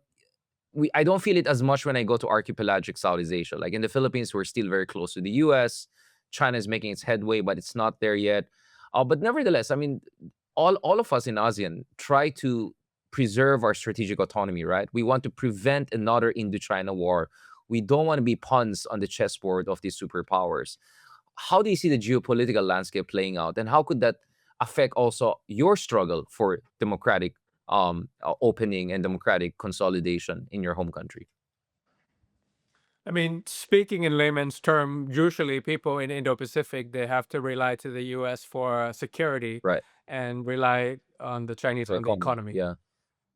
I don't feel it as much when I go to archipelagic Southeast Asia. Like in the Philippines, we're still very close to the US. China is making its headway, but it's not there yet. But nevertheless, I mean, all of us in ASEAN try to preserve our strategic autonomy, right? We want to prevent another Indo-China war. We don't want to be pawns on the chessboard of these superpowers. How do you see the geopolitical landscape playing out, and how could that affect also your struggle for democratic opening and democratic consolidation in your home country? I mean, speaking in layman's term, usually people in Indo-Pacific, they have to rely to the US for security Right. and rely on the Chinese For on the economy. economy. Yeah.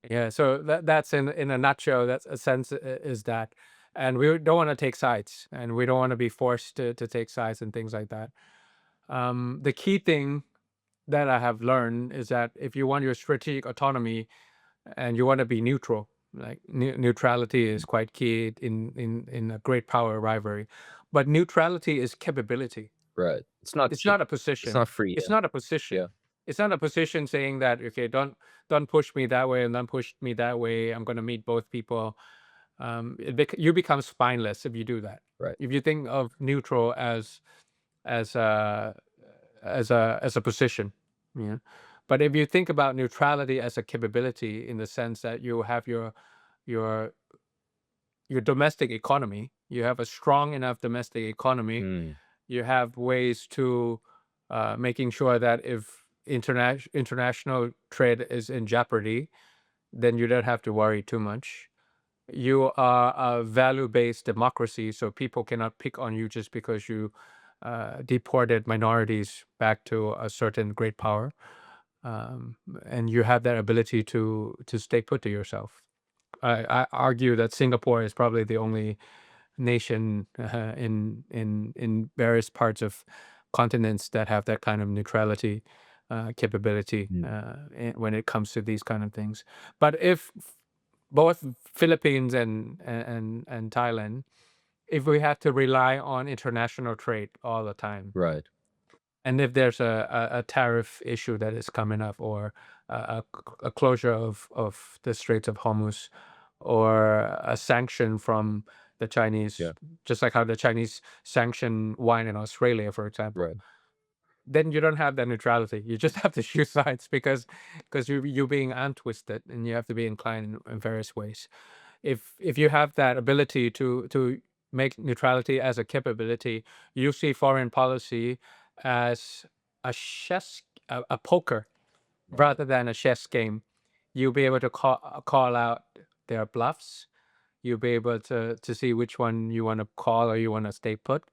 Yeah, so that's in a nutshell. That's a sense is that, and we don't want to take sides, and we don't want to be forced to take sides and things like that. The key thing that I have learned is that if you want your strategic autonomy and you want to be neutral, like neutrality is quite key in a great power rivalry, but neutrality is capability. Right. It's not It's cheap. not a It's position. not free. It's Yeah. not a position. Yeah. It's not a position saying that, okay, don't push me that way and don't push me that way. I'm going to meet both people. You become spineless if you do that. Right. If you think of neutral as a as a position, yeah. But if you think about neutrality as a capability, in the sense that you have your your domestic economy, you have a strong enough domestic economy, Mm. you have ways to making sure that if international trade is in jeopardy, then you don't have to worry too much. You are a value-based democracy, so people cannot pick on you just because you deported minorities back to a certain great power, and you have that ability to stay put to yourself. I argue that Singapore is probably the only nation in various parts of continents that have that kind of neutrality capability Mm. when it comes to these kind of things. But if both Philippines and Thailand, if we have to rely on international trade all the time, Right. and if there's a tariff issue that is coming up, or a closure of the Straits of Hormuz, or a sanction from the Chinese, Yeah. just like how the Chinese sanction wine in Australia, for example, Right. then you don't have that neutrality. You just have to choose sides because you're being untwisted, and you have to be inclined in various ways. If you have that ability to make neutrality as a capability, you see foreign policy as a poker rather than a chess game. You'll be able to call out their bluffs. You'll be able to see which one you want to call or you want to stay put,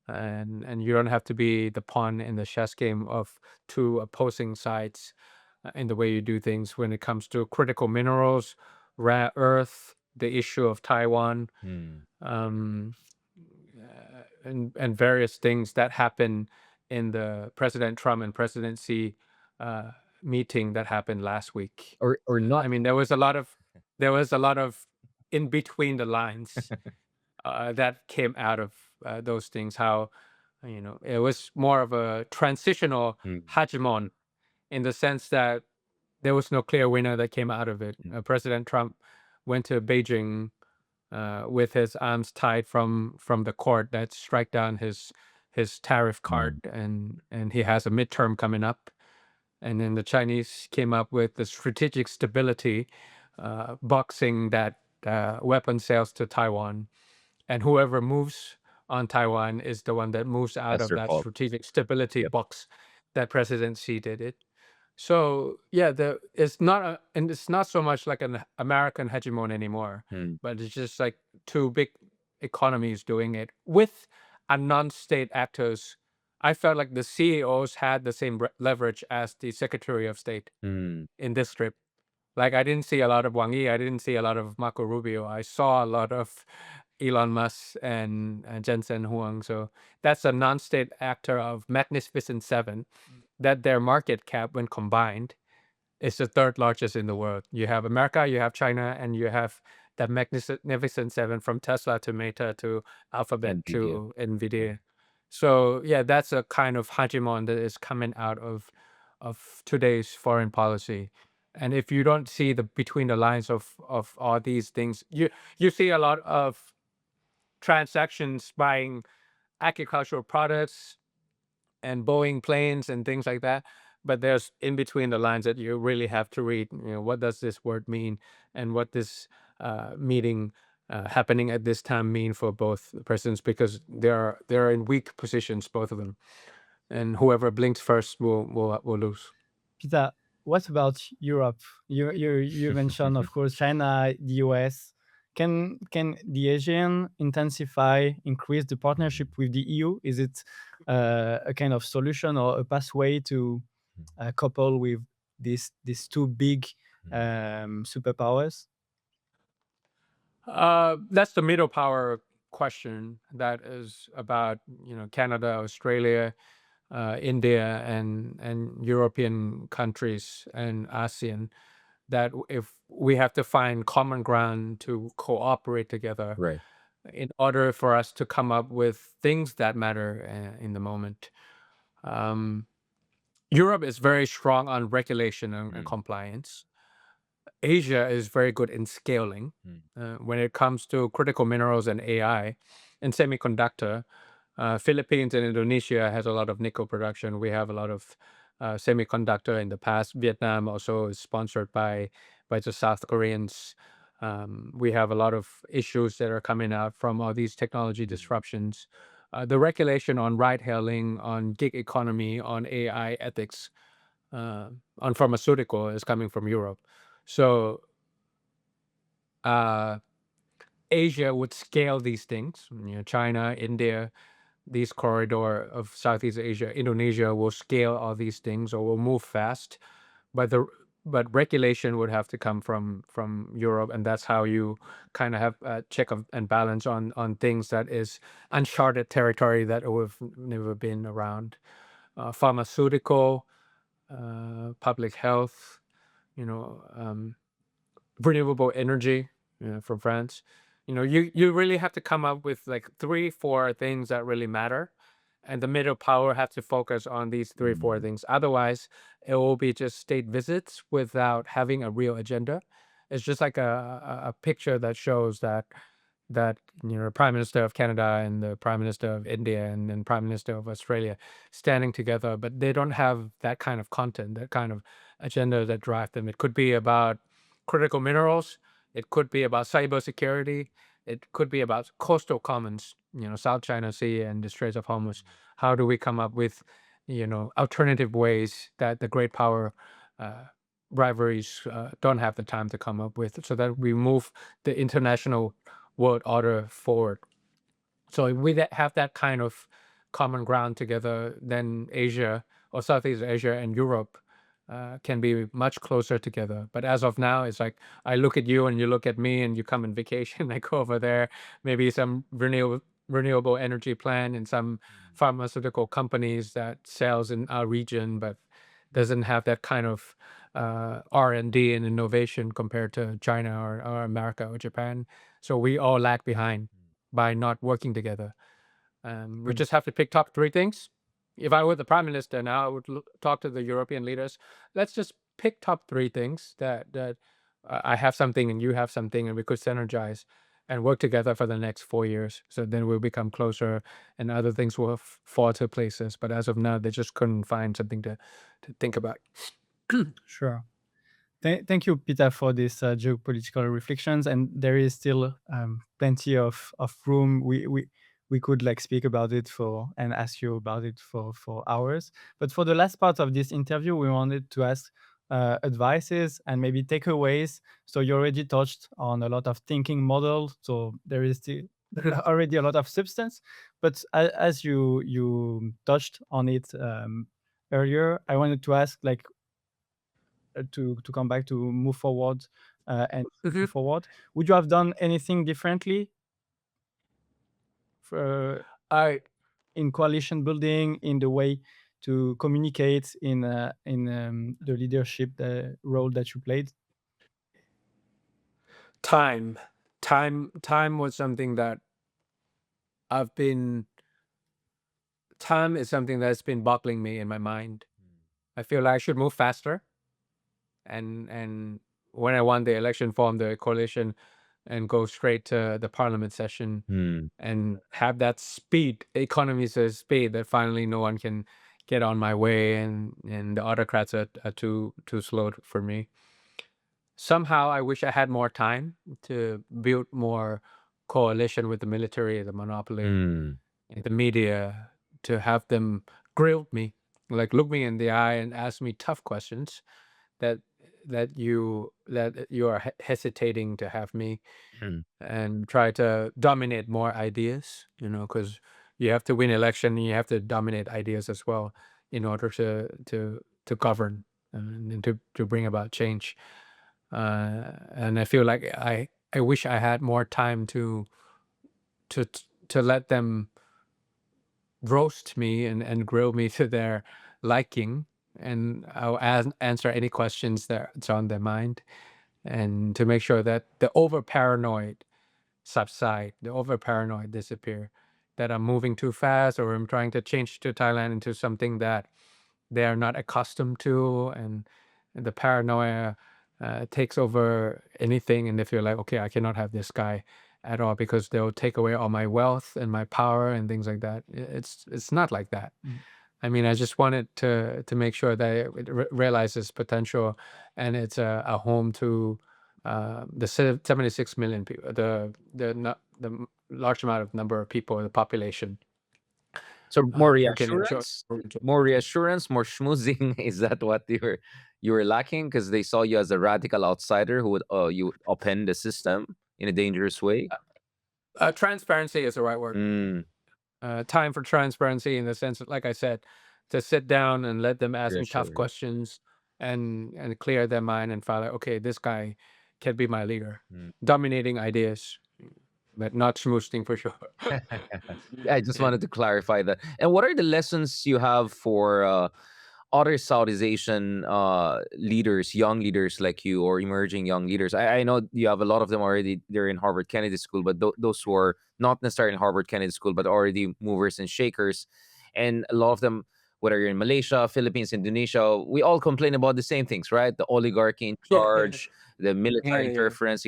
and you don't have to be the pawn in the chess game of two opposing sides in the way you do things when it comes to critical minerals, rare earth, the issue of Taiwan, Mm. um, and various things that happen in the President Trump and presidency meeting that happened last week. Or I not. mean, there was a lot of in between the lines that came out of those things. How it was more of a transitional Mm. hegemon, in the sense that there was no clear winner that came out of it. President Trump went to Beijing with his arms tied from the court that strike down his his tariff card, and he has a midterm coming up. And then the Chinese came up with the strategic stability, boxing that weapon sales to Taiwan, and whoever moves on Taiwan is the one that moves out That's of their that fault. strategic stability Yep. box that President Xi did it. So yeah, it's not and it's not so much like an American hegemon anymore, but it's just like two big economies doing it with a non-state actors. I felt like the CEOs had the same leverage as the Secretary of State in this trip. Like I didn't see a lot of Wang Yi, I didn't see a lot of Marco Rubio. I saw a lot of Elon Musk and Jensen Huang. So that's a non-state actor of Magnificent Seven. That their market cap, when combined, is the third largest in the world. You have America, you have China, and you have that Magnificent Seven from Tesla to Meta to Alphabet NVIDIA. to Nvidia. So yeah, that's a kind of hegemon that is coming out of today's foreign policy. And if you don't see the between the lines of all these things, you see a lot of transactions buying agricultural products and Boeing planes and things like that. But there's in between the lines that you really have to read. What does this word mean, and what this meeting happening at this time mean for both presidents? Because they're in weak positions, both of them, and whoever blinks first will lose. Pita, what about Europe? You mentioned, of course, China, the US. Can the Asian intensify, increase the partnership with the EU? Is it a kind of solution or a pathway to couple with these two big superpowers? That's the middle power question. That is about Canada, Australia, India, and European countries and ASEAN. That if we have to find common ground to cooperate together Right. in order for us to come up with things that matter in the moment. Europe is very strong on regulation and compliance. Asia is very good in scaling. When it comes to critical minerals and AI and semiconductor, Philippines and Indonesia has a lot of nickel production. We have a lot of semiconductor in the past. Vietnam also is sponsored by the South Koreans. We have a lot of issues that are coming out from all these technology disruptions. The regulation on ride hailing, on gig economy, on AI ethics, on pharmaceutical is coming from Europe. So Asia would scale these things. China, India, these corridor of Southeast Asia, Indonesia will scale all these things or will move fast. But regulation would have to come from Europe, and that's how you kind of have a check and balance on things that is uncharted territory that we've never been around. Pharmaceutical, public health, renewable energy, from France. You really have to come up with like 3-4 things that really matter, and the middle power have to focus on these 3-4 things. Otherwise, it will be just state visits without having a real agenda. It's just like a picture that shows that Prime Minister of Canada and the Prime Minister of India and then Prime Minister of Australia standing together, but they don't have that kind of content, that kind of agenda that drive them. It could be about critical minerals. It could be about cybersecurity. It could be about coastal commons, South China Sea and the Straits of Hormuz. How do we come up with, alternative ways that the great power rivalries don't have the time to come up with, so that we move the international world order forward. So if we have that kind of common ground together, then Asia or Southeast Asia and Europe can be much closer together. But as of now, it's like I look at you and you look at me, and you come on vacation. I go over there, maybe some renewable energy plant and some pharmaceutical companies that sells in our region, but doesn't have that kind of R&D and innovation compared to China or America or Japan. So we all lag behind by not working together. We just have to pick top 3 things. If I were the prime minister now, I would talk to the European leaders. Let's just pick top 3 things that I have something and you have something, and we could synergize. and work together for the next 4 years. So then we'll become closer, and other things will fall to places. But as of now, they just couldn't find something to think about. Sure. Thank you, Pita, for this geopolitical reflections. And there is still plenty of room. We could like speak about it for and ask you about it for hours. But for the last part of this interview, we wanted to ask advices and maybe takeaways. So you already touched on a lot of thinking models. So there is still already a lot of substance. But as you touched on it earlier, I wanted to ask like to come back to move forward and move forward. Would you have done anything differently for, I in coalition building, in the way to communicate, in the leadership role that you played? time was something that I've been. Time is something that's been boggling me in my mind. I feel like I should move faster, and when I won the election, form the coalition and go straight to the parliament session and have that speed, economies of speed, that finally no one can get on my way, and the autocrats are too slow for me. Somehow I wish I had more time to build more coalition with the military, the monopoly, and the media, to have them grill me, like look me in the eye and ask me tough questions that you are hesitating to have me, and try to dominate more ideas, because you have to win election and you have to dominate ideas as well in order to govern, and to bring about change. And I feel like I wish I had more time to to let them roast me and grill me to their liking, and I'll answer any questions that's on their mind, and to make sure that the over paranoid subside, the over paranoid disappear, that I'm moving too fast, or I'm trying to change to Thailand into something that they are not accustomed to, and the paranoia takes over anything, and they feel like, okay, I cannot have this guy at all because they'll take away all my wealth and my power and things like that. It's not like that. I mean, I just wanted to make sure that it realizes potential, and it's a home to the 76 million people, the large amount of number of people, the population, So more who can enjoy. reassurance, more schmoozing. Is that what you were lacking? Because they saw you as a radical outsider who would you upend the system in a dangerous way. Transparency is the right word. Time for transparency, in the sense that, like I said, to sit down and let them ask me tough Reassuring. questions, and clear their mind, and feel like, okay, this guy can be my leader, dominating ideas, but not schmoozing for sure. I just wanted to clarify that. And what are the lessons you have for other Southeast Asian leaders, young leaders like you, or emerging young leaders? I know you have a lot of them already. They're in Harvard Kennedy School, but those who are not necessarily in Harvard Kennedy School, but already movers and shakers, and a lot of them, whether you're in Malaysia, Philippines, Indonesia, we all complain about the same things, right? The oligarchy in charge, the military Yeah. interference.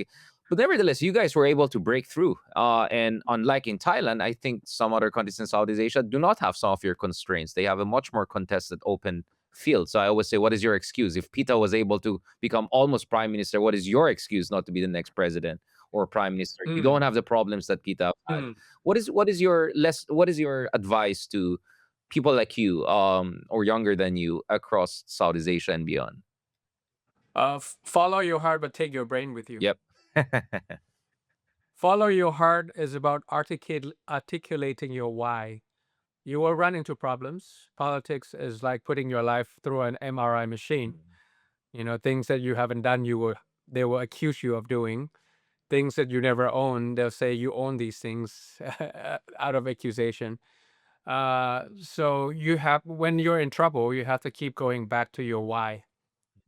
But nevertheless, you guys were able to break through. And unlike in Thailand, I think some other countries in Southeast Asia do not have some of your constraints. They have a much more contested, open field. So I always say, what is your excuse? If Pita was able to become almost prime minister, what is your excuse not to be the next president or prime minister? You don't have the problems that Pita had. What is your advice to people like you, or younger than you, across Southeast Asia and beyond? Follow your heart, but take your brain with you. Yep. Follow your heart is about articulating your why. You will run into problems. Politics is like putting your life through an MRI machine. Things that you haven't done, they will accuse you of doing. Things that you never own, they'll say you own these things out of accusation. So when you're in trouble, you have to keep going back to your why.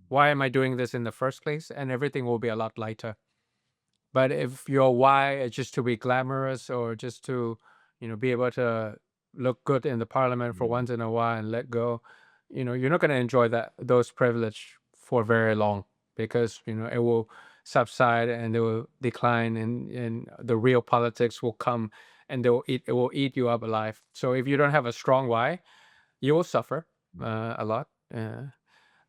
Why am I doing this in the first place? And everything will be a lot lighter. But if your why is just to be glamorous, or just to, be able to look good in the parliament for once in a while and let go, you're not going to enjoy those privilege for very long, because it will subside and they will decline, and the real politics will come, and it will eat you up alive. So if you don't have a strong why, you will suffer a lot.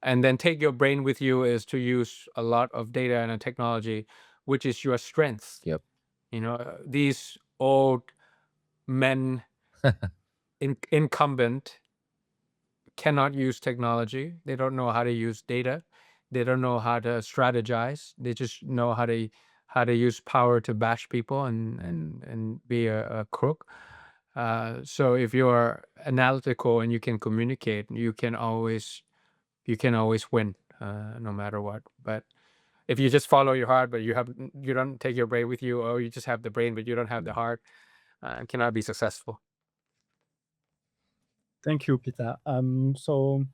And then take your brain with you is to use a lot of data and technology, which is your strength. Yep. These old men, incumbent, cannot use technology. They don't know how to use data. They don't know how to strategize. They just know how to use power to bash people and be a crook. So if you're analytical and you can communicate, you can always win, no matter what. But if you just follow your heart, but you don't take your brain with you, or you just have the brain but you don't have the heart, cannot be successful. Thank you, Pita. So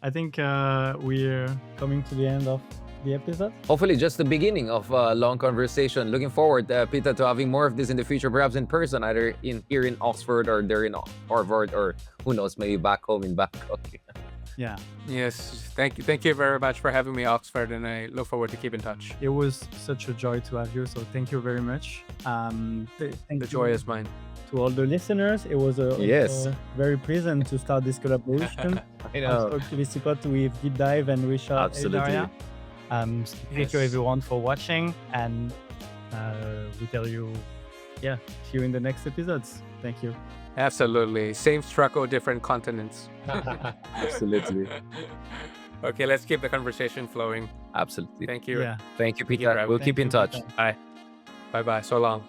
I think we're coming to the end of the episode. Hopefully just the beginning of a long conversation. Looking forward, Pita, to having more of this in the future, perhaps in person, either here in Oxford or there in Harvard, or who knows, maybe back home in Bangkok. Yeah. Yes, thank you very much for having me, Oxford, and I look forward to keep in touch. It was such a joy to have you, so thank you very much. The joy is mine. To all the listeners, it was also very pleasant to start this collaboration. I know. Activity with Deep Dive and Richard. Absolutely. Heydarian. Thank you everyone for watching, and we tell you, see you in the next episodes. Thank you. Absolutely. Same struggle, different continents. Absolutely. Okay, let's keep the conversation flowing. Absolutely. Thank you. Yeah. Thank you, Thank you, Pita. Brad. We'll Thank keep in you, touch. Pita. Bye. Bye-bye. So long.